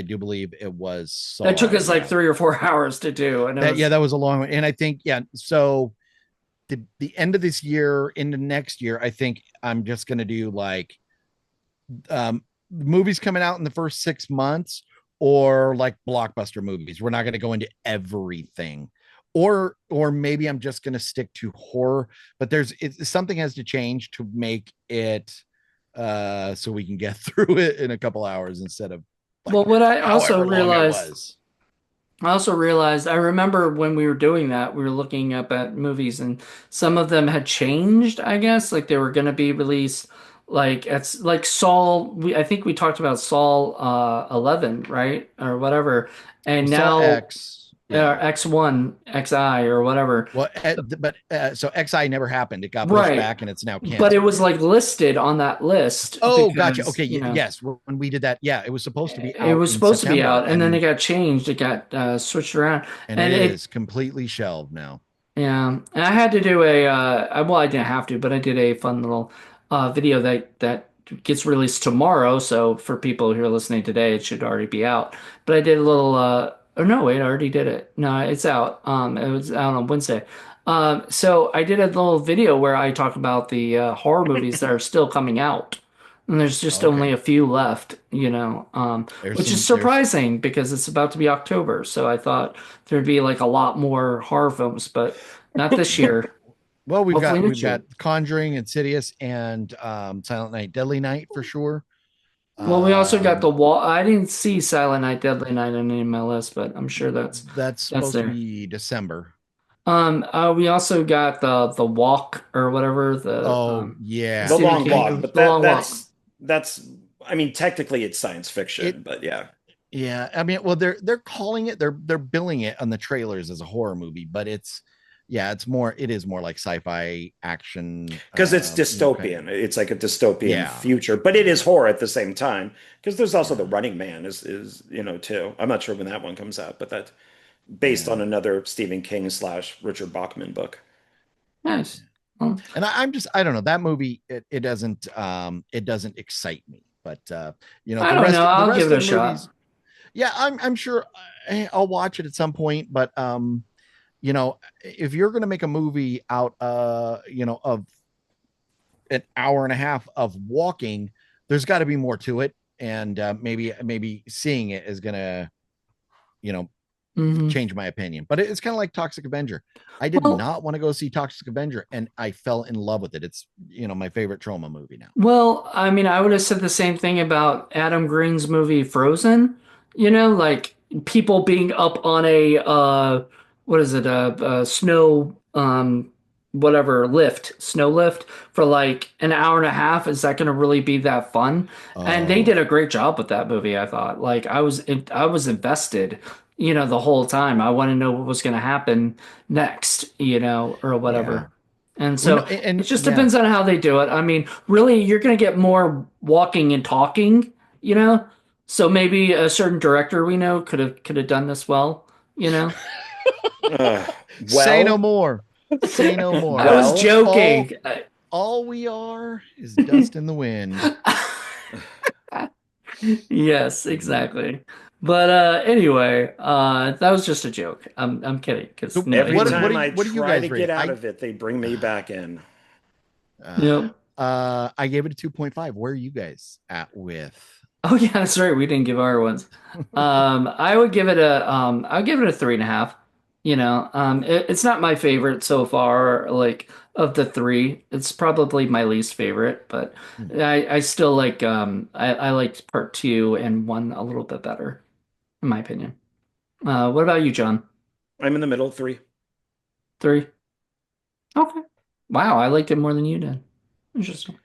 do believe it was That took Saul. us like Yeah. 3 or 4 hours to do, and it Yeah, was that was a long one. And I think, yeah, so the end of this year into next year, I think I'm just gonna do like movies coming out in the first 6 months, or like blockbuster movies. We're not gonna go into everything. Or maybe I'm just gonna stick to horror, but something has to change to make it so we can get through it in a couple hours instead of Well, like what however long it was. I also realized, I remember when we were doing that, we were looking up at movies and some of them had changed, I guess. Like they were going to be released like it's like Saul, I think we talked about Saul 11, right? Or whatever. Well, And Saw now X, yeah. X1, XI or whatever. Well, but so XI never happened. It got pushed Right. back and it's now But it canceled. was like listed on that list Oh, gotcha. because, Okay, you know, yes. When we did that, yeah, it was supposed to be it out was in supposed to be September, out and then it and got changed. It got switched around. it And it is completely shelved now. Yeah, and I had to do well, I didn't have to, but I did a fun little video that gets released tomorrow. So for people who are listening today, it should already be out. But I did a little oh no, wait, I already did it. No, it's out. It was out on Wednesday. So I did a little video where I talk about the horror movies that are still coming out. And there's just only Okay, a few left, which is there's surprising because it's about to be October. So I thought there'd be like a lot more horror films, but not this year. well, Hopefully we've next got year. Conjuring, Insidious, and Silent Night, Deadly Night for sure. Well, we also got the Um, wall. I didn't see Silent Night, Deadly Night on any of my list, but I'm sure that's that's supposed to there. be December. We also got the walk or whatever Oh the The yeah, Stephen Long King Walk, movie, but the Long Walk. that's I mean technically it's science it fiction, but yeah. yeah. I mean, well, they're calling it, they're billing it on the trailers as a horror movie, but it's yeah, it is more like sci-fi action, Because it's kind of dystopian. It's like a dystopian yeah, future, but it is horror at the same time. Because there's also the yeah, Running Man is too. I'm not sure when that one comes out, but that's based on yeah. another Stephen King slash Richard Bachman book. Nice. Well, And I'm just I don't know that movie. It doesn't excite me. But I don't know. the I'll give rest it of a the shot. movies, yeah, I'm sure I'll watch it at some point. But if you're gonna make a movie out of an hour and a half of walking, there's got to be more to it, and maybe seeing it is gonna you know Hmm. change my opinion. But it's kind of like Toxic Avenger. I did Well, not want to go see Toxic Avenger, and I fell in love with it. It's my favorite trauma movie now. I mean, I would have said the same thing about Adam Green's movie Frozen. Like people being up on a what is it, a snow whatever lift, snow lift for like an hour and a half. Is that going to really be that fun? And they Oh did a great job with that movie, I thought. Like I was invested, the whole time. I want to know what was going to happen next, or yeah, whatever. And well, no, so it and just yeah, depends on how they do it. I mean, really, you're going to get more walking and talking, you know? So maybe a certain director we know could have done this well, you know? Uh, say no well, more, say no more. I was well, joking. All we are is dust in the wind. Yes, exactly. But anyway, that was just a joke. I'm kidding because So no, he every wouldn't. time I what do you try to guys get rate? out of it, they bring me back in. Uh, Yep. I gave it a 2.5. Where are you guys at with? Oh yeah, that's right. We didn't give our ones. I would give it a 3.5. It's not my favorite so far, like of the three. It's probably my least favorite, but Hmm. I still like I liked part two and one a little bit better, in my opinion. What about you, John? I'm in the middle, three. Three? Okay. Wow, I liked it more than you did. Interesting.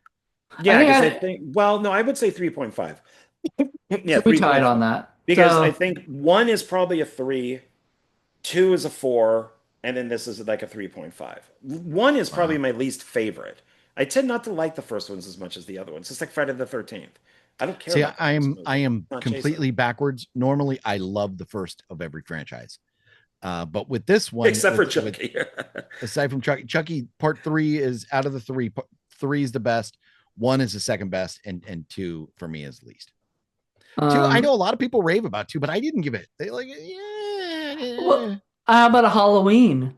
I Yeah, think because I I think, well, no, I would say 3.5. Yeah, so we tied on 3.5. that. Because I So think one is probably a three, two is a four, and then this is like a 3.5. One is probably Wow. my least favorite. I tend not to like the first ones as much as the other ones. It's like Friday the 13th. I don't care See, about the first I movie. am Not Jason. completely backwards. Normally, I love the first of every franchise, but with this one, Except for with Chucky. aside from Chucky, part three is out of the three. Three is the best. One is the second best, and two for me is least. Two, I um know a lot of people rave about two, but I didn't give it. They like, yeah, well, how about a Halloween?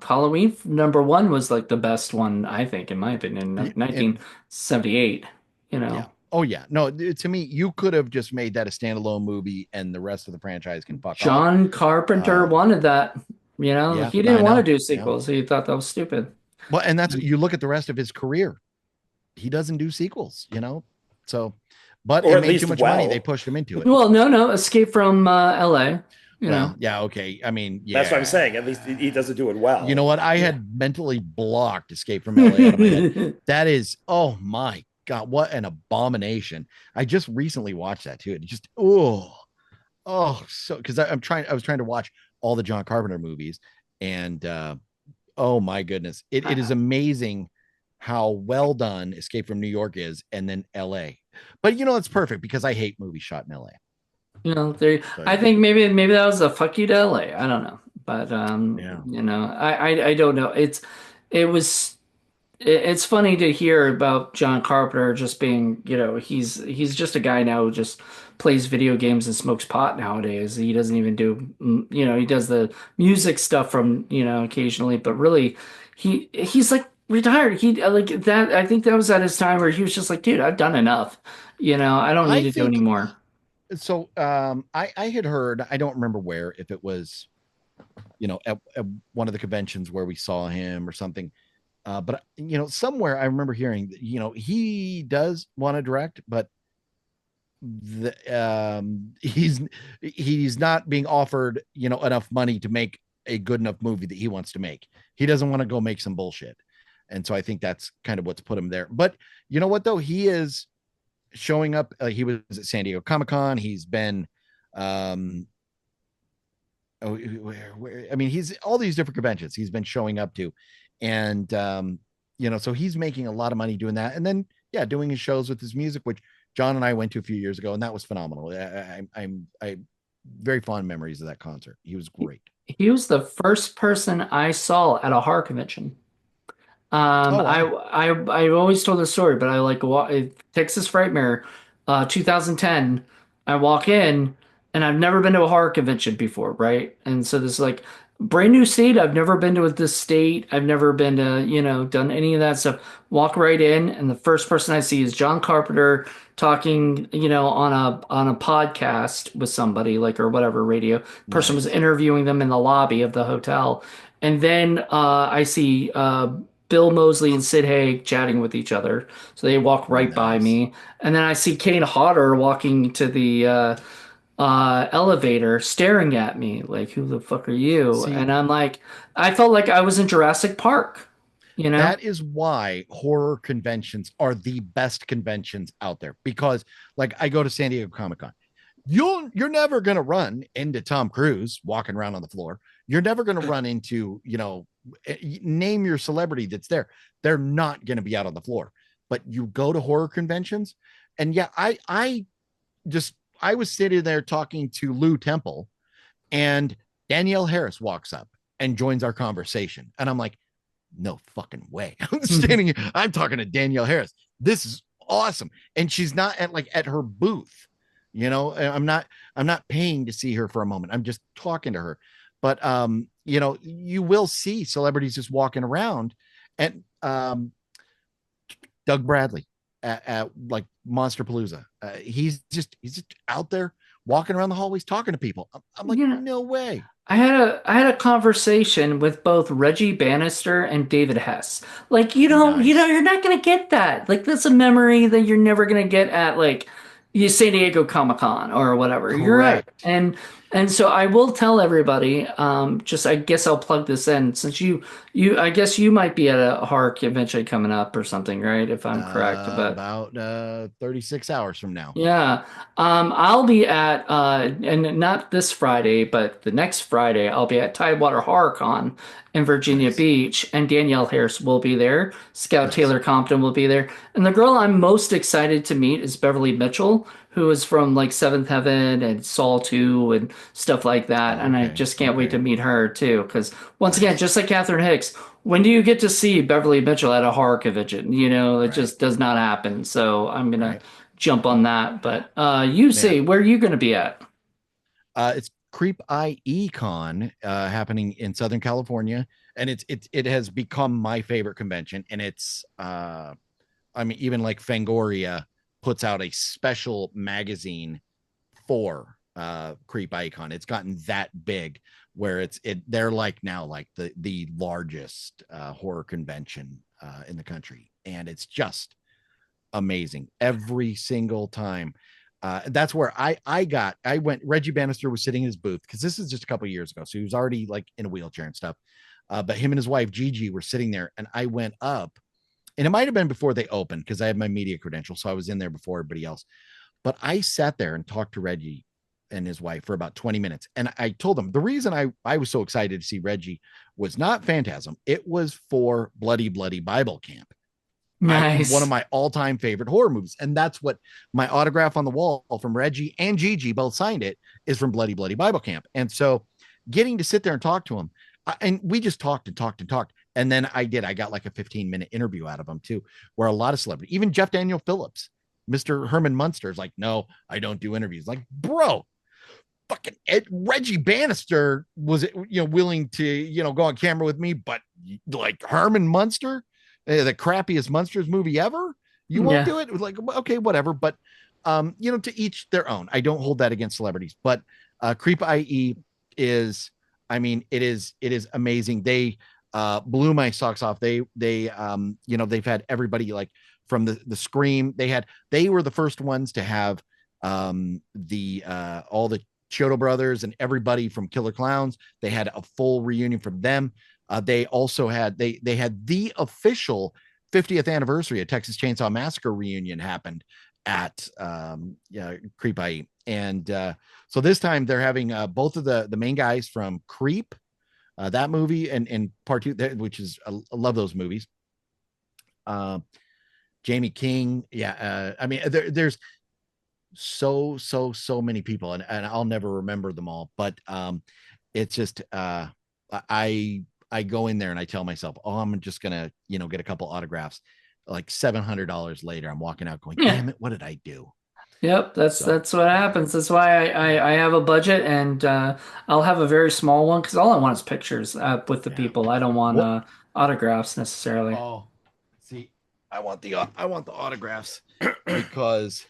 Halloween number one was like the best one, I think, in my opinion, and 1978, you yeah. know. Oh yeah, no. To me, you could have just made that a standalone movie, and the rest of the franchise can fuck off. John Carpenter Uh, wanted that, yeah, he I didn't want to know. do Yeah. sequels. He thought that was stupid. Well, and that's you look at the rest of his career. he doesn't do sequels, you know? So, but Or it at made too least much money. They well. pushed him into it. Well, no, no, Escape from LA, you know. Well, yeah, okay. I mean, That's what I'm saying. At yeah. least he doesn't do it You well. know what? I Yeah. had mentally blocked Escape from LA out of my head. That is, oh my God, what an abomination. I just recently watched that too. It just, so because I was trying to watch all the John Carpenter movies, and oh my goodness, it is amazing how well done Escape from New York is, and then LA. But you know, it's perfect because I hate movies shot in LA. You know, there. So I yeah, think maybe that was a fuck you to LA. I don't know, but yeah. you know, I don't know. It was it's funny to hear about John Carpenter just being, you know, he's just a guy now who just plays video games and smokes pot nowadays. He doesn't even do, you know, he does the music stuff from, you know, occasionally, but really, he's like retired. He like that. I think that was at his time where he was just like, dude, I've done enough. You know, I don't need I to do think anymore. so. I had heard, I don't remember where, if it was, you know, at one of the conventions where we saw him or something. But you know, somewhere I remember hearing that, you know, he does want to direct, but he's not being offered, you know, enough money to make a good enough movie that he wants to make. He doesn't want to go make some bullshit. And so I think that's kind of what's put him there. But you know what though? He is showing up. He was at San Diego Comic-Con. He's been um I mean, he's all these different conventions he's been showing up to. And you know, so he's making a lot of money doing that. And then yeah, doing his shows with his music, which John and I went to a few years ago, and that was phenomenal. I very fond memories of that concert. He was great. He was the first person I saw at a horror convention. Oh I wow. I always told this story, but I like Texas Frightmare, 2010. I walk in, and I've never been to a horror convention before, right? And so this is like brand new state. I've never been to this state. I've never been to, you know, done any of that stuff. Walk right in, and the first person I see is John Carpenter talking, you know, on a podcast with somebody, like, or whatever, radio. Person was Nice. interviewing them in the lobby of the hotel. And then I see Bill Moseley and Sid Haig chatting with each other. So they walk right by Nice. me. And then I see Kane Hodder walking to the elevator staring at me like, who the fuck are you? See, And I'm like, I felt like I was in Jurassic Park, you know? that is why horror conventions are the best conventions out there, because like I go to San Diego Comic-Con. You're never going to run into Tom Cruise walking around on the floor. You're never going to run into, you know, name your celebrity that's there. They're not going to be out on the floor. But you go to horror conventions, and yeah, I was sitting there talking to Lou Temple, and Danielle Harris walks up and joins our conversation. And I'm like, no fucking way. I'm standing here, I'm talking to Danielle Harris. This is awesome. And she's not at her booth. You know, I'm not paying to see her for a moment. I'm just talking to her. But you know, you will see celebrities just walking around, and Doug Bradley at like Monster Palooza. He's just out there walking around the hallways talking to people. I'm like, You know, no way. I had a conversation with both Reggie Bannister and David Hess. Like, you know, Nice. you're not gonna get that. Like, that's a memory that you're never gonna get at like San Diego Comic Con or whatever. You're right. Correct. And so I will tell everybody, just I guess I'll plug this in since you I guess you might be at a horror convention coming up or something, right? If I'm correct. But About 36 hours from now. yeah. I'll be at and not this Friday, but the next Friday, I'll be at Tidewater Horror Con in Virginia Nice. Beach, and Danielle Harris will be there. Scout Nice. Taylor Compton will be there. And the girl I'm most excited to meet is Beverly Mitchell, who is from like Seventh Heaven and Saw 2 and stuff like that. Oh, And I okay. just can't wait to Okay. meet her too. Because once again, Nice. just like Catherine Hicks, when do you get to see Beverly Mitchell at a horror convention? You know, it Right. just does not happen. So I'm gonna Right. jump on that. But you Man. see, where are you going to be at? It's Creep IE Con happening in Southern California, and it has become my favorite convention. And it's I mean, even like Fangoria puts out a special magazine for Creep Icon. It's gotten that big where they're like now like the largest horror convention in the country, and it's just amazing every single time. That's where I went. Reggie Bannister was sitting in his booth because this is just a couple of years ago, so he was already like in a wheelchair and stuff. But him and his wife Gigi were sitting there, and I went up, and it might have been before they opened because I had my media credential, so I was in there before everybody else. But I sat there and talked to Reggie and his wife for about 20 minutes. And I told them the reason I was so excited to see Reggie was not Phantasm, it was for Bloody Bloody Bible Camp. One of Nice. my all-time favorite horror movies. And that's what my autograph on the wall from Reggie and Gigi both signed it is from Bloody Bloody Bible Camp. And so getting to sit there and talk to him, and we just talked and talked and talked. And then I got like a 15-minute interview out of him too, where a lot of celebrities, even Jeff Daniel Phillips, Mr. Herman Munster is like, no, I don't do interviews. Like, bro, fucking Reggie Bannister was willing to go on camera with me, but like Herman Munster, the crappiest Munsters movie ever, you won't Yeah. do it. It was like, okay, whatever. But to each their own. I don't hold that against celebrities, but Creep IE is, I mean, it is amazing. They blew my socks off. They've had everybody like from the Scream. They were the first ones to have the all the Chiodo brothers and everybody from Killer Clowns. They had a full reunion from them. They also had they had the official 50th anniversary of Texas Chainsaw Massacre reunion happened at Creep IE. And so this time they're having both of the main guys from Creep, that movie, and part two, which is I love those movies. Uh, Jamie King, yeah. I mean, there's so many people, and I'll never remember them all. But it's just I go in there and I tell myself, oh, I'm just gonna get a couple autographs. Like $700 later, I'm walking out going, Yeah. damn it, what did I do? Yep, that's So that's what happens. That's why I have a budget, and I'll have a very small one because all I want is pictures with the yeah. people. I don't want What? autographs necessarily. Oh, see, I want the autographs because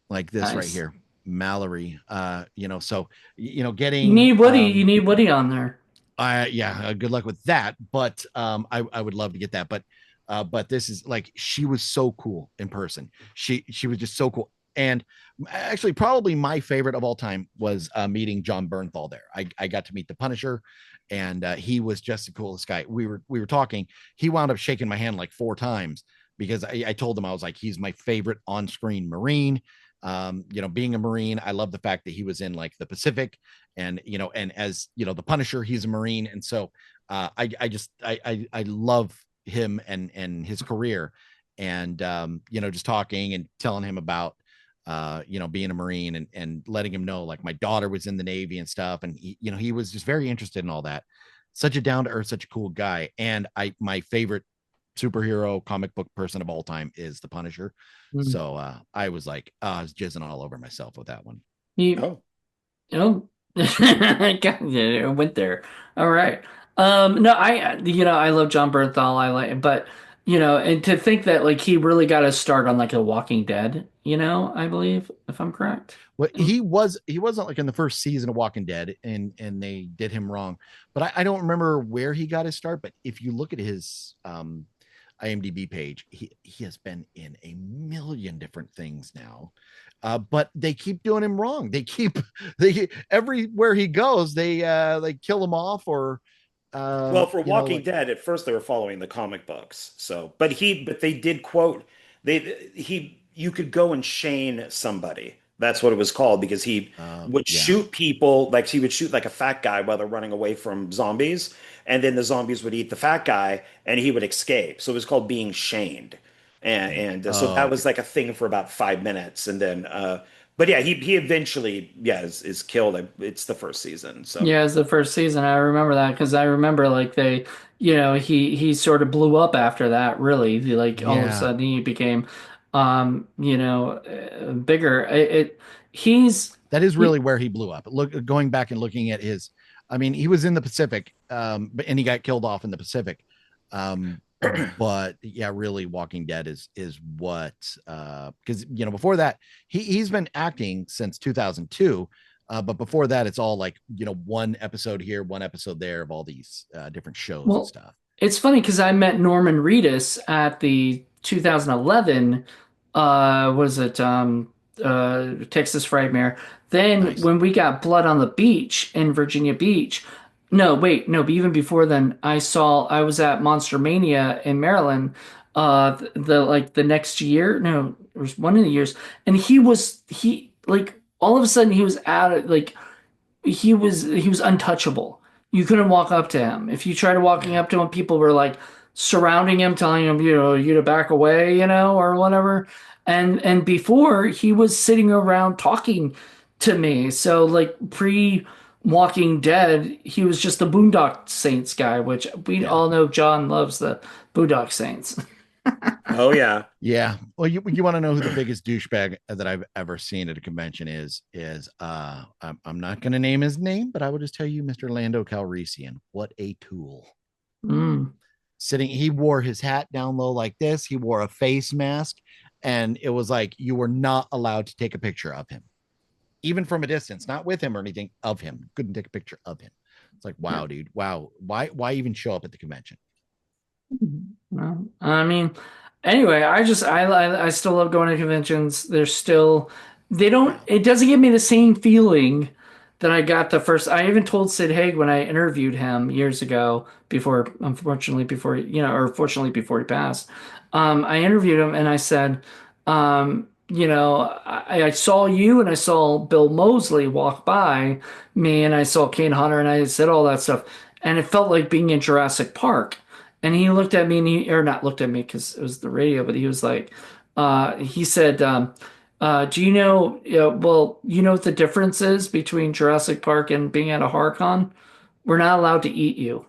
like this right Nice. here, Mallory. So You getting need Woody. You need Woody on there. yeah, good luck with that. But I would love to get that. But this is like she was so cool in person. She was just so cool. And actually, probably my favorite of all time was meeting John Bernthal there. I got to meet the Punisher, and he was just the coolest guy. We were talking. He wound up shaking my hand like 4 times because I told him I was like, he's my favorite on-screen Marine. Being a Marine, I love the fact that he was in like the Pacific, and as the Punisher, he's a Marine, and so I love him and his career, and just talking and telling him about being a Marine, and letting him know like my daughter was in the Navy and stuff, and he was just very interested in all that. Such a down to earth, such a cool guy, and my favorite superhero comic book person of all time is the Punisher. Mm. So I was like, I was jizzing all over myself with that one. You, Oh, you know, God, yeah, I went there. All right. No, I love John Bernthal. I like, but and to think that like he really got a start on like a Walking Dead. I believe if I'm correct. Well, he wasn't like in the first season of Walking Dead, and they did him wrong. But I don't remember where he got his start. But if you look at his IMDb page, he has been in a million different things now. But they keep doing him wrong. They everywhere he goes, they kill him off, or well, for Walking like Dead, at first they were following the comic books. So, but they did quote you could go and Shane somebody. That's what it was called because he would yeah. shoot people like he would shoot like a fat guy while they're running away from zombies, and then the zombies would eat the fat guy and he would escape. So it was called being shamed, and so Oh, that okay. was like a thing for about 5 minutes, and then but yeah, he eventually is killed. It's the first season, so. Yeah, it's the first season. I remember that because I remember like he sort of blew up after that. Really, like all of a Yeah. sudden he became, bigger. He's That is he, really where he blew up. Look, going back and looking at his, I mean, he was in the Pacific, and he got killed off in the Pacific. Um, but yeah, really, Walking Dead is what, because before that he's been acting since 2002. But before that, it's all like one episode here, one episode there of all these different shows and well, stuff. it's funny because I met Norman Reedus at the 2011, was it Texas Frightmare? Then Nice. when we got Blood on the Beach in Virginia Beach, no, wait, no, but even before then, I was at Monster Mania in Maryland, like the next year, no, it was one of the years, and he like all of a sudden he was at like he was untouchable. You couldn't walk up to him. If you tried walking Yeah. up to him, people were like surrounding him, telling him, you to back away, or whatever. And before he was sitting around talking to me. So like pre Walking Dead, he was just the Boondock Saints guy, which we Yeah. all know John loves the Boondock Saints. Oh yeah. Yeah. Well, you want to know who the biggest douchebag that I've ever seen at a convention is I'm not going to name his name, but I will just tell you, Mr. Lando Calrissian. What a tool. Mm. Sitting, he wore his hat down low like this. He wore a face mask, and it was like you were not allowed to take a picture of him, even from a distance, not with him or anything, of him. Couldn't take a picture of him. It's like, wow, dude, wow. Why even show up at the convention? Well, I mean, anyway, I still love going to conventions. They don't, Yeah. it doesn't give me the same feeling that I got the first. I even told Sid Haig when I interviewed him years ago or fortunately before he passed. I interviewed him and I said, I saw you and I saw Bill Moseley walk by me and I saw Kane Hunter and I said all that stuff. And it felt like being in Jurassic Park. And he looked at me and or not looked at me because it was the radio, but he was like, he said, do well, you know what the difference is between Jurassic Park and being at a horror con? We're not allowed to eat you.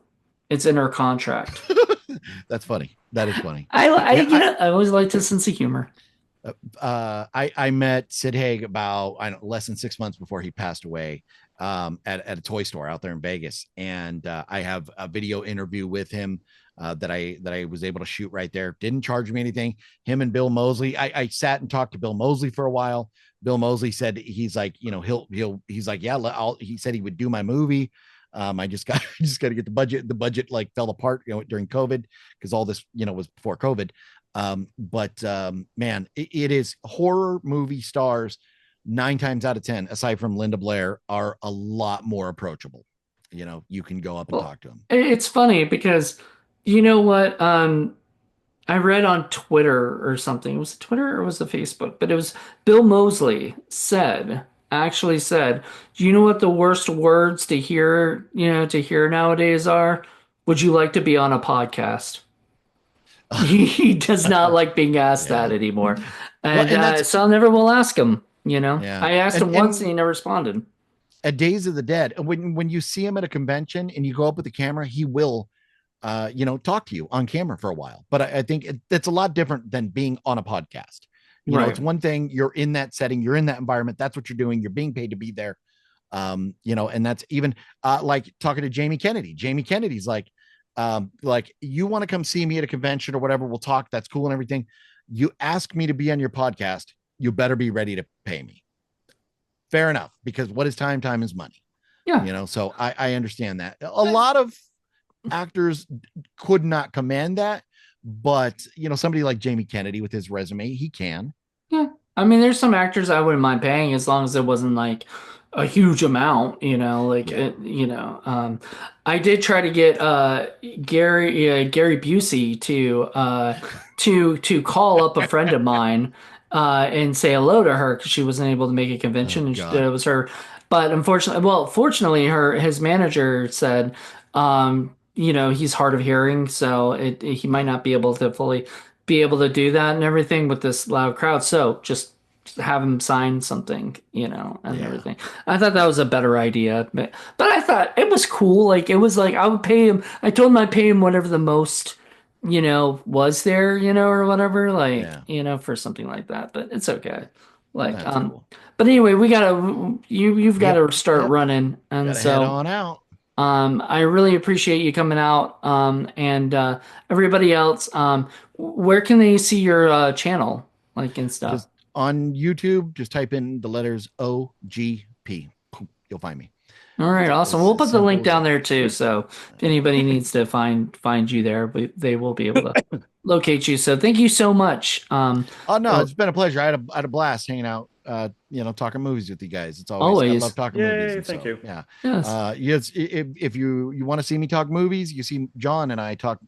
It's in our contract. That's funny. That is funny. Yeah, I always liked his sense of humor. I met Sid Haig about less than 6 months before he passed away, at a toy store out there in Vegas, and I have a video interview with him, that I was able to shoot right there. Didn't charge me anything. Him and Bill Moseley. I sat and talked to Bill Moseley for a while. Bill Moseley said he's like, he's like, yeah, he said he would do my movie. I just got I just got to get the budget. The budget like fell apart, during COVID, because all this, was before COVID. But man, it is horror movie stars 9 times out of 10, aside from Linda Blair, are a lot more approachable. You can go up and Well, talk to them. it's funny because you know what? I read on Twitter or something. Was it Twitter or was it Facebook? But it was Bill Moseley actually said, "Do you know what the worst words to hear nowadays are? Would you like to be on a podcast?" He does not like being asked that Yeah. anymore. Well, And and that's so I never will ask him, yeah. I asked And him once and and he never responded. at Days of the Dead, when you see him at a convention and you go up with the camera, he will talk to you on camera for a while. But I think that's a lot different than being on a podcast. It's Right. one thing, you're in that setting, you're in that environment, that's what you're doing, you're being paid to be there. And that's even like talking to Jamie Kennedy. Jamie Kennedy's like, you want to come see me at a convention or whatever, we'll talk, that's cool and everything. You ask me to be on your podcast, you better be ready to pay me. Fair enough, because what is time? Time is money. Yeah. So I understand that. A lot of actors could not command that, but somebody like Jamie Kennedy with his resume, he can. Yeah. I mean, there's some actors I wouldn't mind paying as long as it wasn't like a huge amount, Yeah. I did try to get Gary Busey to call up a friend of mine and say hello to her because she wasn't able to make a Oh convention and God. it was her. But fortunately, his manager said he's hard of hearing, so he might not be able to fully be able to do that and everything with this loud crowd. So just have him sign something, and Yeah. everything. I thought that was a better idea, but I thought it was cool. Like it was like I would pay him. I told him I'd pay him whatever the most, was there, or whatever, like, Yeah. for something like that. But it's okay. Like, That's cool. but anyway, you've got Yep. to start Yep. running, and Gotta head so. on out. I really appreciate you coming out. And everybody else, where can they see your channel, like and stuff? Just on YouTube, just type in the letters OGP. You'll find me. All right, awesome. We'll As put the link simple as down that. there too. So if anybody needs to find you there, they will be able to locate you. So thank you so much. Oh no, Well, it's been a pleasure. I had a blast hanging out. Talking movies with you guys. It's always I love always. talking movies, Yay, and thank so you. yeah. Yes. Yes, if you want to see me talk movies, you see John and I talk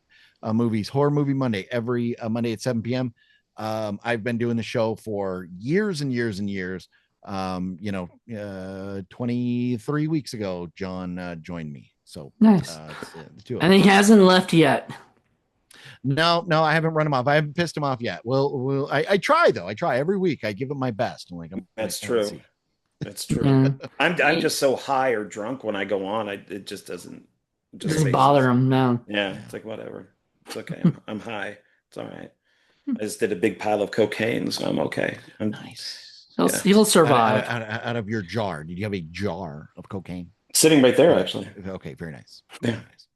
movies. Horror Movie Monday every Monday at 7 p.m. I've been doing the show for years and years and years. 23 weeks ago, John joined me. So Nice. it's the two of And he us. hasn't left yet. No, I haven't run him off. I haven't pissed him off yet. I try though. I try every week. I give it my best. I'm like, That's let's true. see. That's true. Yeah. I'm It just so high or drunk when I go on. It just doesn't it just doesn't bother phases. him. No. Yeah, it's like whatever. It's okay. I'm high. It's all right. I just did a big pile of cocaine, so I'm okay. I'm Nice. yeah. He'll survive. Out of your jar, did you have a jar of cocaine? Sitting right there, actually. Okay, very nice. Yeah. Very nice.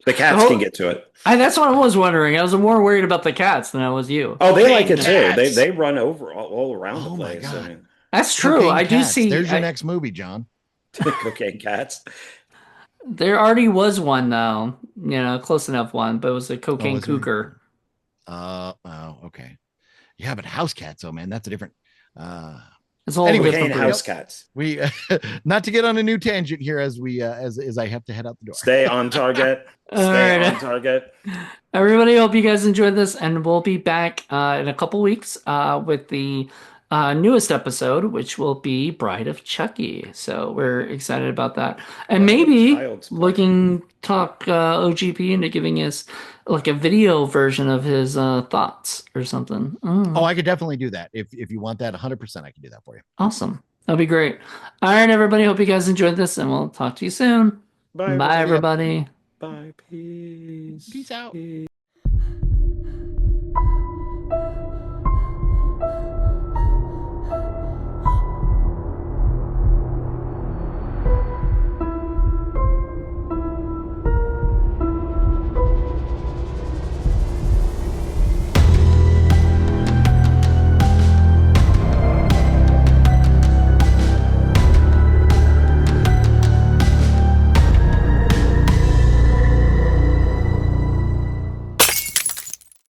The cats can Oh, get to it. that's what I was wondering. I was more worried about the cats than I was you. Oh, they like Cocaine it too. They cats. they run over all around the Oh my place. I god. mean, That's true. Cocaine I do cats. see. There's your next movie, John. cocaine cats. There already was one though. Close enough one, but it was a Oh, cocaine was there? cougar. Oh, okay. Yeah, but house cats, oh man, that's a different. Uh, It's a whole Anyways, Cocaine different breed. house yep. cats. We not to get on a new tangent here as we as I have to head out the door. Stay on target. All Stay on right. target. Everybody, hope you guys enjoyed this, and we'll be back in a couple weeks with the newest episode, which will be Bride of Chucky. So we're excited about that, and Bride of maybe Child's Play. looking talk OGP into giving us like a video version of his thoughts or something. Oh, Oh, I could definitely do that if you want that 100%. I can do that for you. awesome! That'd be great. All right, everybody, hope you guys enjoyed this, and we'll talk to you soon. Bye, Bye, See ya. everybody. everybody. Bye. Peace. Peace out. Peace.